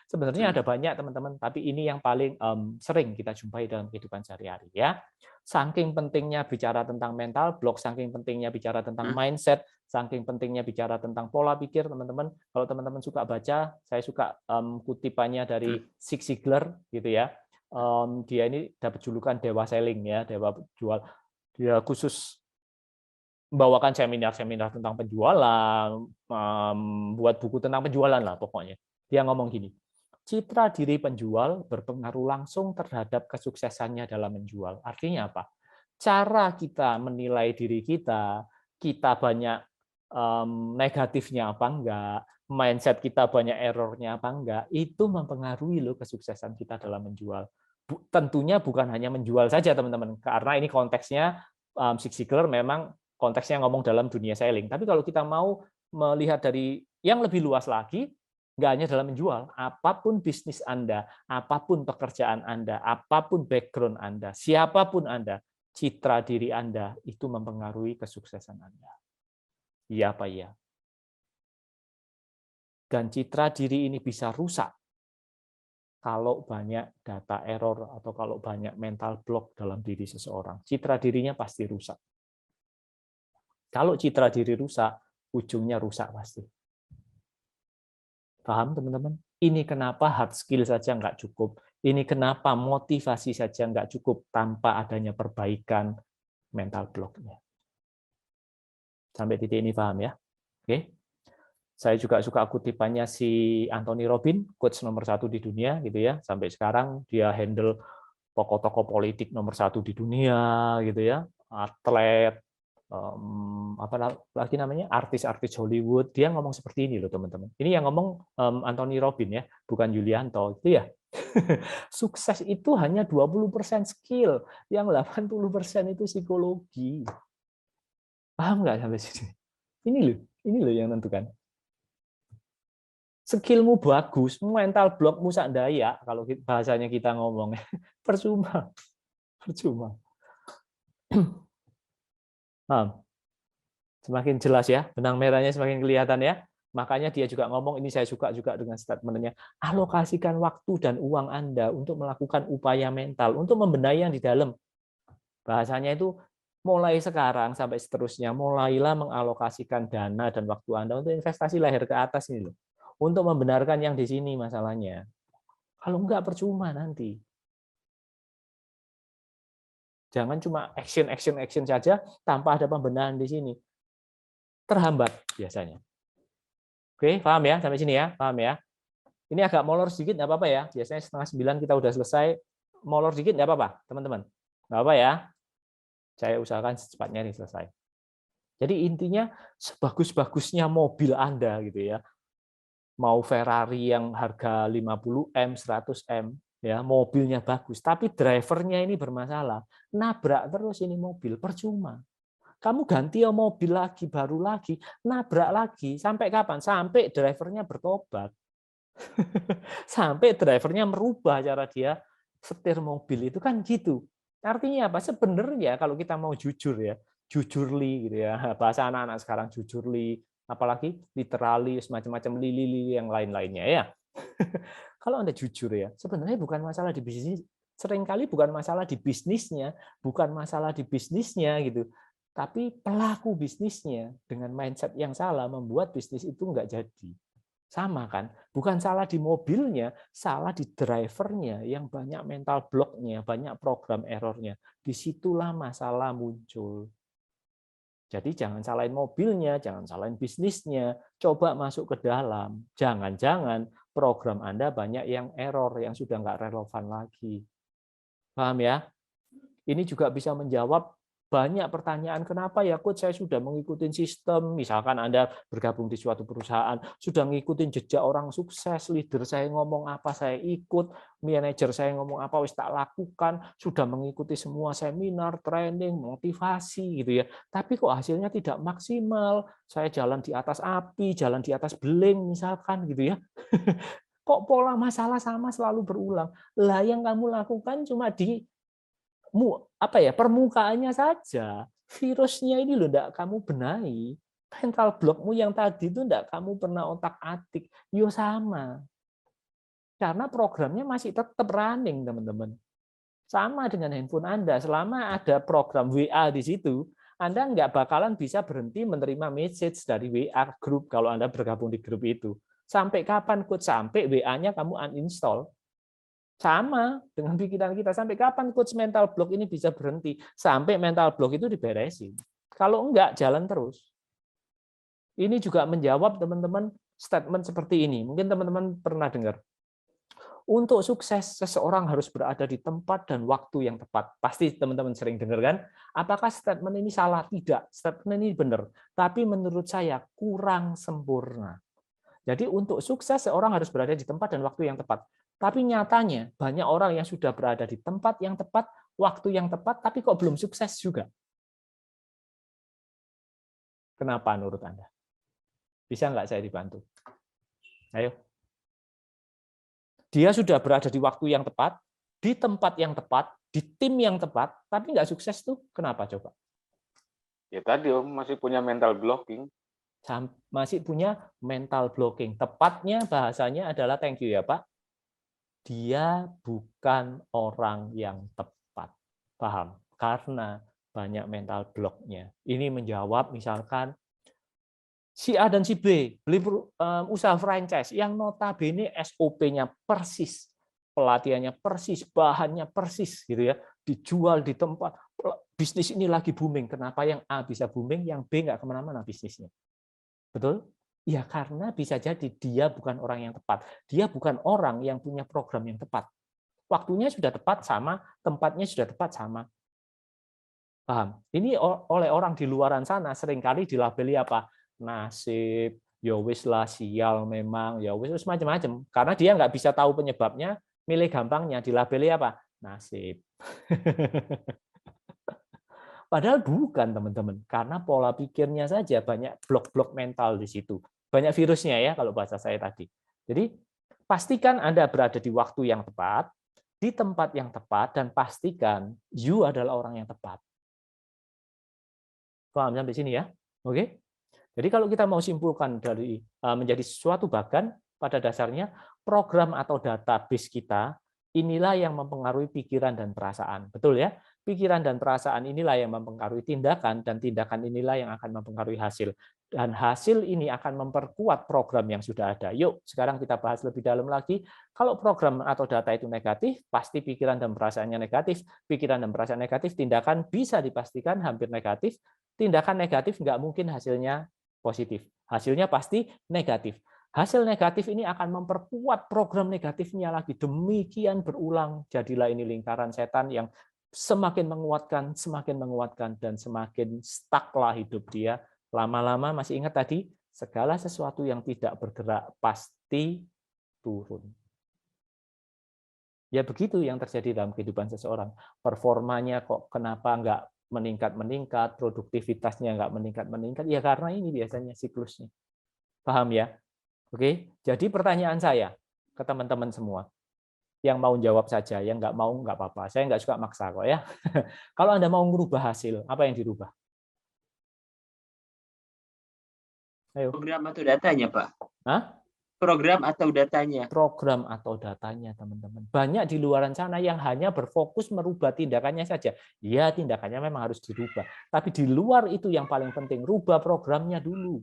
Sebenarnya ada banyak teman-teman, tapi ini yang paling sering kita jumpai dalam kehidupan sehari-hari ya. Saking pentingnya bicara tentang mental block, saking pentingnya bicara tentang mindset, saking pentingnya bicara tentang pola pikir, teman-teman. Kalau teman-teman suka baca, saya suka kutipannya dari Zig Ziglar gitu ya. Dia ini dapat julukan dewa selling ya, dewa jual. Dia khusus membawakan seminar-seminar tentang penjualan, buat buku tentang penjualan lah pokoknya. Dia ngomong gini, citra diri penjual berpengaruh langsung terhadap kesuksesannya dalam menjual. Artinya apa? Cara kita menilai diri kita banyak negatifnya apa enggak, mindset kita banyak errornya apa enggak, itu mempengaruhi loh kesuksesan kita dalam menjual. Tentunya bukan hanya menjual saja teman-teman, karena ini konteksnya Zig Ziglar memang konteksnya ngomong dalam dunia selling. Tapi kalau kita mau melihat dari yang lebih luas lagi, nggak hanya dalam menjual, apapun bisnis Anda, apapun pekerjaan Anda, apapun background Anda, siapapun Anda, citra diri Anda itu mempengaruhi kesuksesan Anda. Iya apa iya? Dan citra diri ini bisa rusak kalau banyak data error atau kalau banyak mental block dalam diri seseorang. Citra dirinya pasti rusak. Kalau citra diri rusak, ujungnya rusak pasti. Paham teman-teman? Ini kenapa hard skill saja nggak cukup. Ini kenapa motivasi saja nggak cukup tanpa adanya perbaikan mental block-nya. Sampai titik ini paham ya? Oke. Saya juga suka kutipannya si Anthony Robbins, coach nomor 1 di dunia gitu ya. Sampai sekarang dia handle tokoh-tokoh politik nomor 1 di dunia gitu ya, atlet, apa lagi namanya, artis-artis Hollywood. Dia ngomong seperti ini loh teman-teman. Ini yang ngomong Anthony Robbins ya, bukan Yulianto itu ya. Sukses itu hanya 20% skill, yang 80% itu psikologi. Paham nggak sampai sini? Ini loh yang menentukan. Skillmu bagus, mental blockmu sak daya, kalau bahasanya kita ngomong, percuma. Semakin jelas ya, benang merahnya semakin kelihatan ya. Makanya dia juga ngomong, ini saya suka juga dengan statementnya, alokasikan waktu dan uang Anda untuk melakukan upaya mental, untuk membenahi yang di dalam. Bahasanya itu mulai sekarang sampai seterusnya, mulailah mengalokasikan dana dan waktu Anda untuk investasi leher ke atas ini loh. Untuk membenarkan yang di sini masalahnya. Kalau enggak percuma nanti. Jangan cuma action saja tanpa ada pembenahan di sini. Terhambat biasanya. Oke, paham ya sampai sini ya? Paham ya? Ini agak molor sedikit, nggak apa-apa ya. Biasanya 8:30 kita udah selesai. Molor sedikit nggak apa-apa, teman-teman. Nggak apa ya. Saya usahakan secepatnya nih selesai. Jadi intinya sebagus-bagusnya mobil Anda gitu ya. Mau Ferrari yang harga 50M, 100M, ya mobilnya bagus, tapi drivernya ini bermasalah. Nabrak terus ini mobil, percuma. Kamu ganti mobil lagi, baru lagi, nabrak lagi. Sampai kapan? Sampai drivernya bertobat. Sampai drivernya merubah cara dia setir mobil. Itu kan gitu. Artinya apa? Sebenarnya kalau kita mau jujur ya, jujurly gitu ya. Bahasa anak-anak sekarang jujurly, apalagi literally, semacam-macam lili yang lain-lainnya ya. Kalau Anda jujur ya, sebenarnya bukan masalah di bisnis, seringkali bukan masalah di bisnisnya, bukan masalah di bisnisnya gitu. Tapi pelaku bisnisnya dengan mindset yang salah membuat bisnis itu nggak jadi. Sama kan? Bukan salah di mobilnya, salah di drivernya yang banyak mental block-nya, banyak program errornya. Disitulah masalah muncul. Jadi jangan salahin mobilnya, jangan salahin bisnisnya. Coba masuk ke dalam. Jangan-jangan program Anda banyak yang error, yang sudah nggak relevan lagi. Paham ya? Ini juga bisa menjawab banyak pertanyaan, kenapa ya coach saya sudah mengikuti sistem, misalkan Anda bergabung di suatu perusahaan, sudah ngikutin jejak orang sukses, leader saya ngomong apa saya ikut, manajer saya ngomong apa wis tak lakukan, sudah mengikuti semua seminar, training, motivasi gitu ya. Tapi kok hasilnya tidak maksimal, saya jalan di atas api, jalan di atas beling misalkan gitu ya. Kok pola masalah sama selalu berulang. Lah yang kamu lakukan cuma di permukaannya saja, virusnya ini loh enggak kamu benahi, mental blockmu yang tadi itu enggak kamu pernah otak-atik, yo sama. Karena programnya masih tetap running, teman-teman. Sama dengan handphone Anda, selama ada program WA di situ, Anda nggak bakalan bisa berhenti menerima message dari WA grup kalau Anda bergabung di grup itu. Sampai kapan, Coach? Sampai WA-nya kamu uninstall. Sama dengan pikiran kita, sampai kapan coach mental block ini bisa berhenti? Sampai mental block itu diberesin. Kalau enggak, jalan terus. Ini juga menjawab teman-teman statement seperti ini. Mungkin teman-teman pernah dengar. Untuk sukses, seseorang harus berada di tempat dan waktu yang tepat. Pasti teman-teman sering dengar kan? Apakah statement ini salah? Tidak. Statement ini benar. Tapi menurut saya kurang sempurna. Jadi untuk sukses, seorang harus berada di tempat dan waktu yang tepat. Tapi nyatanya banyak orang yang sudah berada di tempat yang tepat, waktu yang tepat, tapi kok belum sukses juga. Kenapa menurut Anda? Bisa nggak saya dibantu? Ayo. Dia sudah berada di waktu yang tepat, di tempat yang tepat, di tim yang tepat, tapi nggak sukses tuh. Kenapa coba? Ya tadi Om, masih punya mental blocking. Masih punya mental blocking. Tepatnya bahasanya adalah thank you ya Pak. Dia bukan orang yang tepat. Paham? Karena banyak mental block-nya. Ini menjawab misalkan si A dan si B beli usaha franchise yang notabene SOP-nya persis, pelatihannya persis, bahannya persis gitu ya. Dijual di tempat, bisnis ini lagi booming. Kenapa yang A bisa booming, yang B nggak kemana-mana bisnisnya? Betul? Ya karena bisa jadi dia bukan orang yang tepat. Dia bukan orang yang punya program yang tepat. Waktunya sudah tepat sama, tempatnya sudah tepat sama. Paham? Ini oleh orang di luaran sana seringkali dilabeli apa? Nasib, ya wis lah, sial memang, ya wis macam-macam. Karena dia nggak bisa tahu penyebabnya, milih gampangnya dilabeli apa? Nasib. Padahal bukan, teman-teman. Karena pola pikirnya saja banyak blok-blok mental di situ. Banyak virusnya ya, kalau bahasa saya tadi. Jadi, pastikan Anda berada di waktu yang tepat, di tempat yang tepat, dan pastikan you adalah orang yang tepat. Paham sampai sini ya? Oke? Jadi kalau kita mau simpulkan dari menjadi suatu bagan, pada dasarnya program atau database kita, inilah yang mempengaruhi pikiran dan perasaan. Betul ya? Pikiran dan perasaan inilah yang mempengaruhi tindakan, dan tindakan inilah yang akan mempengaruhi hasil. Dan hasil ini akan memperkuat program yang sudah ada. Yuk, sekarang kita bahas lebih dalam lagi. Kalau program atau data itu negatif, pasti pikiran dan perasaannya negatif. Pikiran dan perasaan negatif, tindakan bisa dipastikan hampir negatif. Tindakan negatif nggak mungkin hasilnya positif. Hasilnya pasti negatif. Hasil negatif ini akan memperkuat program negatifnya lagi. Demikian berulang. Jadilah ini lingkaran setan yang semakin menguatkan, dan semakin stuck-lah hidup dia. Lama-lama masih ingat tadi, segala sesuatu yang tidak bergerak pasti turun. Ya begitu yang terjadi dalam kehidupan seseorang. Performanya kok kenapa nggak meningkat-meningkat, produktivitasnya nggak meningkat-meningkat, ya karena ini biasanya siklusnya. Paham ya? Oke, jadi pertanyaan saya ke teman-teman semua, yang mau jawab saja, yang nggak mau nggak apa-apa. Saya nggak suka maksa kok ya. Kalau Anda mau merubah hasil, apa yang dirubah? Ayo. Program atau datanya, Pak? Hah? Program atau datanya? Program atau datanya, teman-teman. Banyak di luar sana yang hanya berfokus merubah tindakannya saja. Ya, tindakannya memang harus dirubah. Tapi di luar itu yang paling penting, rubah programnya dulu.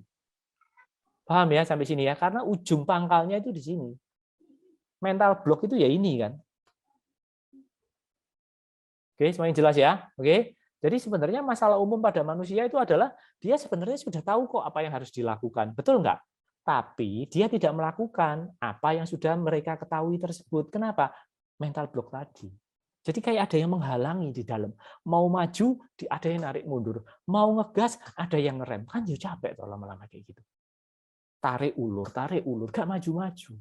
Paham ya sampai sini ya? Karena ujung pangkalnya itu di sini. Mental block itu ya ini kan. Oke, semuanya jelas ya? Oke. Jadi sebenarnya masalah umum pada manusia itu adalah dia sebenarnya sudah tahu kok apa yang harus dilakukan. Betul nggak? Tapi dia tidak melakukan apa yang sudah mereka ketahui tersebut. Kenapa? Mental block tadi. Jadi kayak ada yang menghalangi di dalam. Mau maju, ada yang narik mundur. Mau ngegas, ada yang ngerem. Kan ya capek kalau lama-lama kayak gitu. Tarik ulur, gak maju-maju.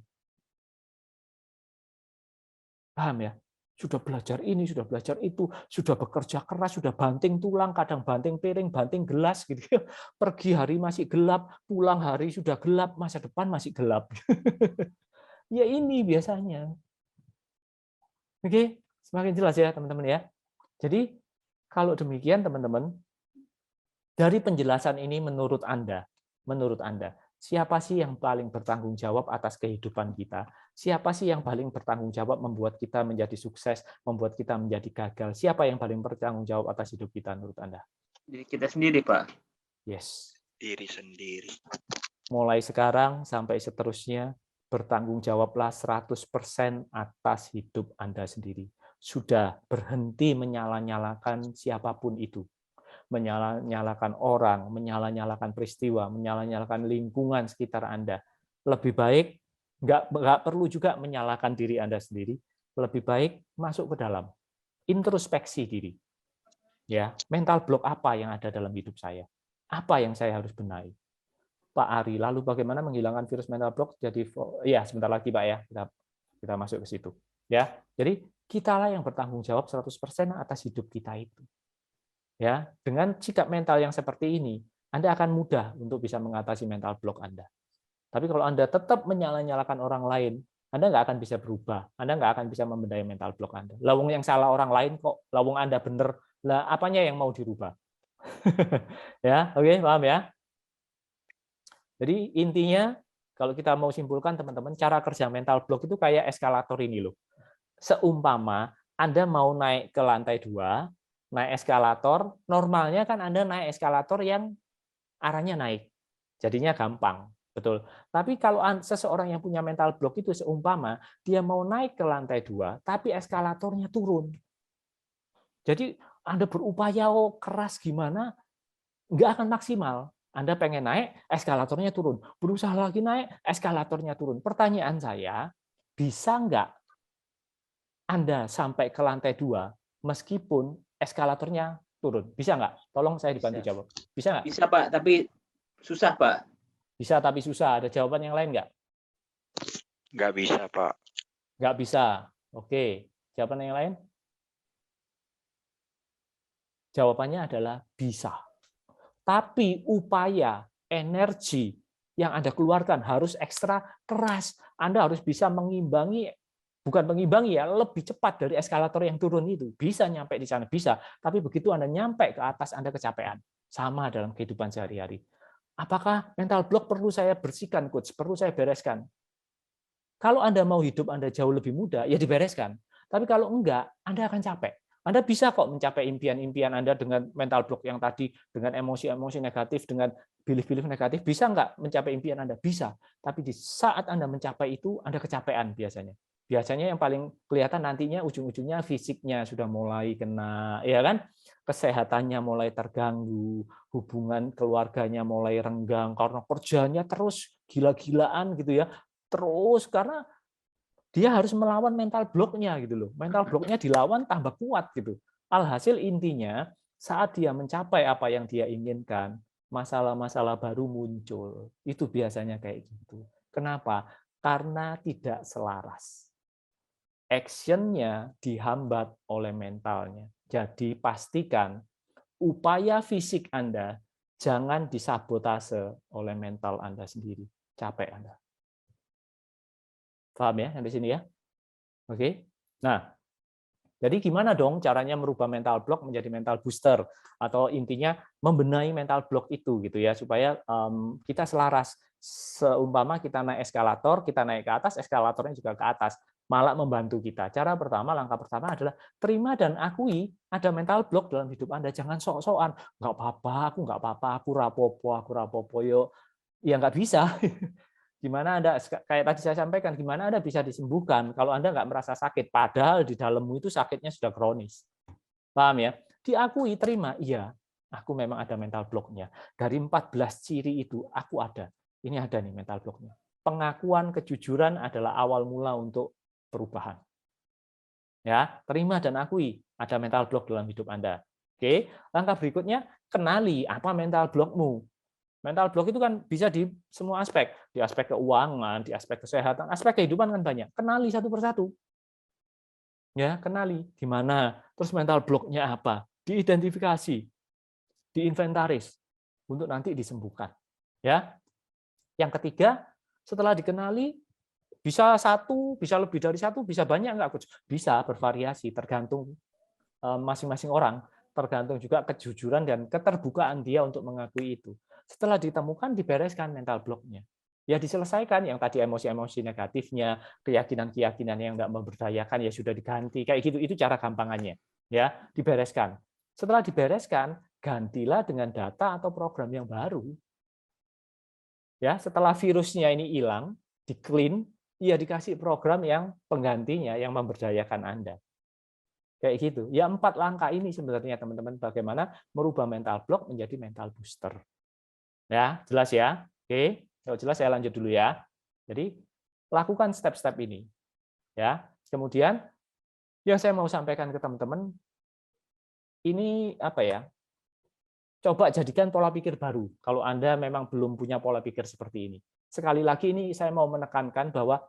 Paham ya? Sudah belajar ini, sudah belajar itu, sudah bekerja keras, sudah banting tulang, kadang banting piring, banting gelas, gitu. Pergi hari masih gelap, pulang hari sudah gelap, masa depan masih gelap. Ya ini biasanya. Oke, semakin jelas ya teman-teman ya. Jadi kalau demikian teman-teman, dari penjelasan ini menurut Anda, siapa sih yang paling bertanggung jawab atas kehidupan kita? Siapa sih yang paling bertanggung jawab membuat kita menjadi sukses, membuat kita menjadi gagal? Siapa yang paling bertanggung jawab atas hidup kita menurut Anda? Diri kita sendiri, Pak. Yes. Diri sendiri. Mulai sekarang sampai seterusnya, bertanggung jawablah 100% atas hidup Anda sendiri. Sudah berhenti menyala-nyalakan siapapun itu. Menyala-nyalakan orang, menyala-nyalakan peristiwa, menyala-nyalakan lingkungan sekitar Anda. Lebih baik nggak perlu juga menyalahkan diri Anda sendiri. Lebih baik masuk ke dalam introspeksi diri. Ya, mental block apa yang ada dalam hidup saya? Apa yang saya harus benahi? Pak Ari, lalu bagaimana menghilangkan virus mental block? Jadi, ya sebentar lagi Pak ya, kita masuk ke situ. Ya, jadi kitalah yang bertanggung jawab 100% atas hidup kita itu. Ya, dengan sikap mental yang seperti ini, Anda akan mudah untuk bisa mengatasi mental block Anda. Tapi kalau Anda tetap menyala-nyalakan orang lain, Anda nggak akan bisa berubah. Anda nggak akan bisa membenahi mental block Anda. Lawung yang salah orang lain kok, lawung Anda benar. Lah, apanya yang mau dirubah? Ya, oke, paham ya? Jadi intinya, kalau kita mau simpulkan teman-teman, cara kerja mental block itu kayak eskalator ini loh. Seumpama Anda mau naik ke lantai 2, naik eskalator, normalnya kan Anda naik eskalator yang arahnya naik. Jadinya gampang. Betul. Tapi kalau seseorang yang punya mental block itu seumpama dia mau naik ke lantai 2, tapi eskalatornya turun. Jadi Anda berupaya keras gimana, nggak akan maksimal. Anda pengen naik, eskalatornya turun. Berusaha lagi naik, eskalatornya turun. Pertanyaan saya, bisa nggak Anda sampai ke lantai 2 meskipun eskalatornya turun? Bisa nggak? Tolong saya dibantu jawab. Bisa nggak? Bisa Pak, tapi susah Pak. Bisa tapi susah. Ada jawaban yang lain nggak? Nggak bisa, Pak. Nggak bisa. Oke. Jawaban yang lain? Jawabannya adalah bisa. Tapi upaya, energi yang Anda keluarkan harus ekstra keras. Anda harus bisa mengimbangi, bukan mengimbangi ya, lebih cepat dari eskalator yang turun itu. Bisa nyampe di sana, bisa. Tapi begitu Anda nyampe ke atas, Anda kecapean. Sama dalam kehidupan sehari-hari. Apakah mental block perlu saya bersihkan, Coach? Perlu saya bereskan? Kalau Anda mau hidup Anda jauh lebih mudah, ya dibereskan. Tapi kalau enggak, Anda akan capek. Anda bisa kok mencapai impian-impian Anda dengan mental block yang tadi, dengan emosi-emosi negatif, dengan belief-belief negatif, bisa nggak mencapai impian Anda? Bisa. Tapi di saat Anda mencapai itu, Anda kecapean biasanya. Biasanya yang paling kelihatan nantinya ujung-ujungnya fisiknya sudah mulai kena, ya kan? Kesehatannya mulai terganggu, hubungan keluarganya mulai renggang karena kerjanya terus gila-gilaan gitu ya. Terus karena dia harus melawan mental block-nya gitu loh. Mental block-nya dilawan tambah kuat gitu. Alhasil intinya saat dia mencapai apa yang dia inginkan, masalah-masalah baru muncul. Itu biasanya kayak gitu. Kenapa? Karena tidak selaras. Action-nya dihambat oleh mentalnya. Jadi pastikan upaya fisik Anda jangan disabotase oleh mental Anda sendiri. Capek Anda. Paham ya sampai sini ya? Oke. Nah, jadi gimana dong caranya merubah mental block menjadi mental booster, atau intinya membenahi mental block itu gitu ya, supaya kita selaras. Seumpama kita naik eskalator, kita naik ke atas, eskalatornya juga ke atas, malah membantu kita. Cara pertama, langkah pertama adalah terima dan akui ada mental block dalam hidup Anda. Jangan sok-sokan, nggak apa-apa, aku rapopo, yo. Ya nggak bisa. Gimana Anda, kayak tadi saya sampaikan, gimana Anda bisa disembuhkan kalau Anda nggak merasa sakit, padahal di dalammu itu sakitnya sudah kronis. Paham ya? Diakui, terima, iya, aku memang ada mental block-nya. Dari 14 ciri itu, aku ada. Ini ada nih mental block-nya. Pengakuan, kejujuran adalah awal mula untuk perubahan. Ya, terima dan akui ada mental block dalam hidup Anda. Oke, langkah berikutnya, kenali apa mental block-mu. Mental block itu kan bisa di semua aspek, di aspek keuangan, di aspek kesehatan, aspek kehidupan kan banyak. Kenali satu persatu. Ya, kenali di mana, terus mental block-nya apa, diidentifikasi, diinventaris untuk nanti disembuhkan. Ya. Yang ketiga, setelah dikenali, bisa satu, bisa lebih dari satu, bisa banyak enggak, Coach? Bisa bervariasi tergantung masing-masing orang, tergantung juga kejujuran dan keterbukaan dia untuk mengakui itu. Setelah ditemukan, dibereskan mental block-nya. Ya diselesaikan, yang tadi emosi-emosi negatifnya, keyakinan-keyakinan yang enggak memberdayakan, ya sudah diganti. Kayak gitu, itu cara gampangannya. Ya, dibereskan. Setelah dibereskan, gantilah dengan data atau program yang baru. Ya, setelah virusnya ini hilang, di-clean, ya dikasih program yang penggantinya, yang memberdayakan Anda. Kayak gitu. Ya 4 langkah ini sebenarnya teman-teman bagaimana merubah mental block menjadi mental booster. Ya, jelas ya? Oke, kalau jelas saya lanjut dulu ya. Jadi lakukan step-step ini. Ya. Kemudian yang saya mau sampaikan ke teman-teman ini apa ya? Coba jadikan pola pikir baru kalau Anda memang belum punya pola pikir seperti ini. Sekali lagi ini saya mau menekankan bahwa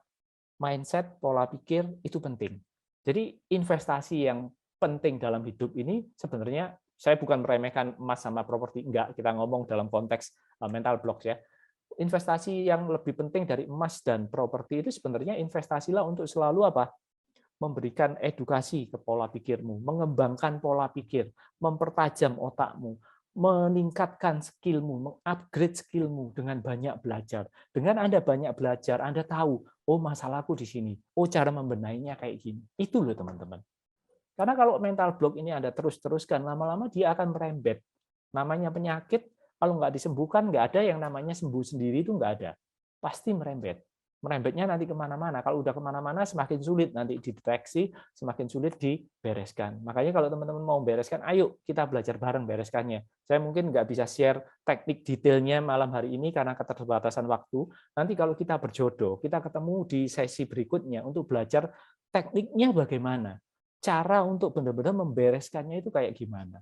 mindset, pola pikir itu penting. Jadi investasi yang penting dalam hidup ini sebenarnya saya bukan meremehkan emas sama properti, enggak, kita ngomong dalam konteks mental blocks ya. Investasi yang lebih penting dari emas dan properti itu sebenarnya investasilah untuk selalu apa? Memberikan edukasi ke pola pikirmu, mengembangkan pola pikir, mempertajam otakmu, meningkatkan skillmu, mengupgrade skillmu dengan banyak belajar. Dengan Anda banyak belajar, Anda tahu, oh masalahku di sini, oh cara membenahinya kayak gini. Itu loh teman-teman. Karena kalau mental block ini Anda terus-teruskan, lama-lama dia akan merembet. Namanya penyakit, kalau nggak disembuhkan, nggak ada yang namanya sembuh sendiri, itu nggak ada. Pasti merembet. Merembetnya nanti kemana-mana. Kalau udah kemana-mana, semakin sulit nanti dideteksi, semakin sulit dibereskan. Makanya kalau teman-teman mau bereskan, ayo kita belajar bareng bereskannya. Saya mungkin nggak bisa share teknik detailnya malam hari ini karena keterbatasan waktu. Nanti kalau kita berjodoh, kita ketemu di sesi berikutnya untuk belajar tekniknya bagaimana. Cara untuk benar-benar membereskannya itu kayak gimana.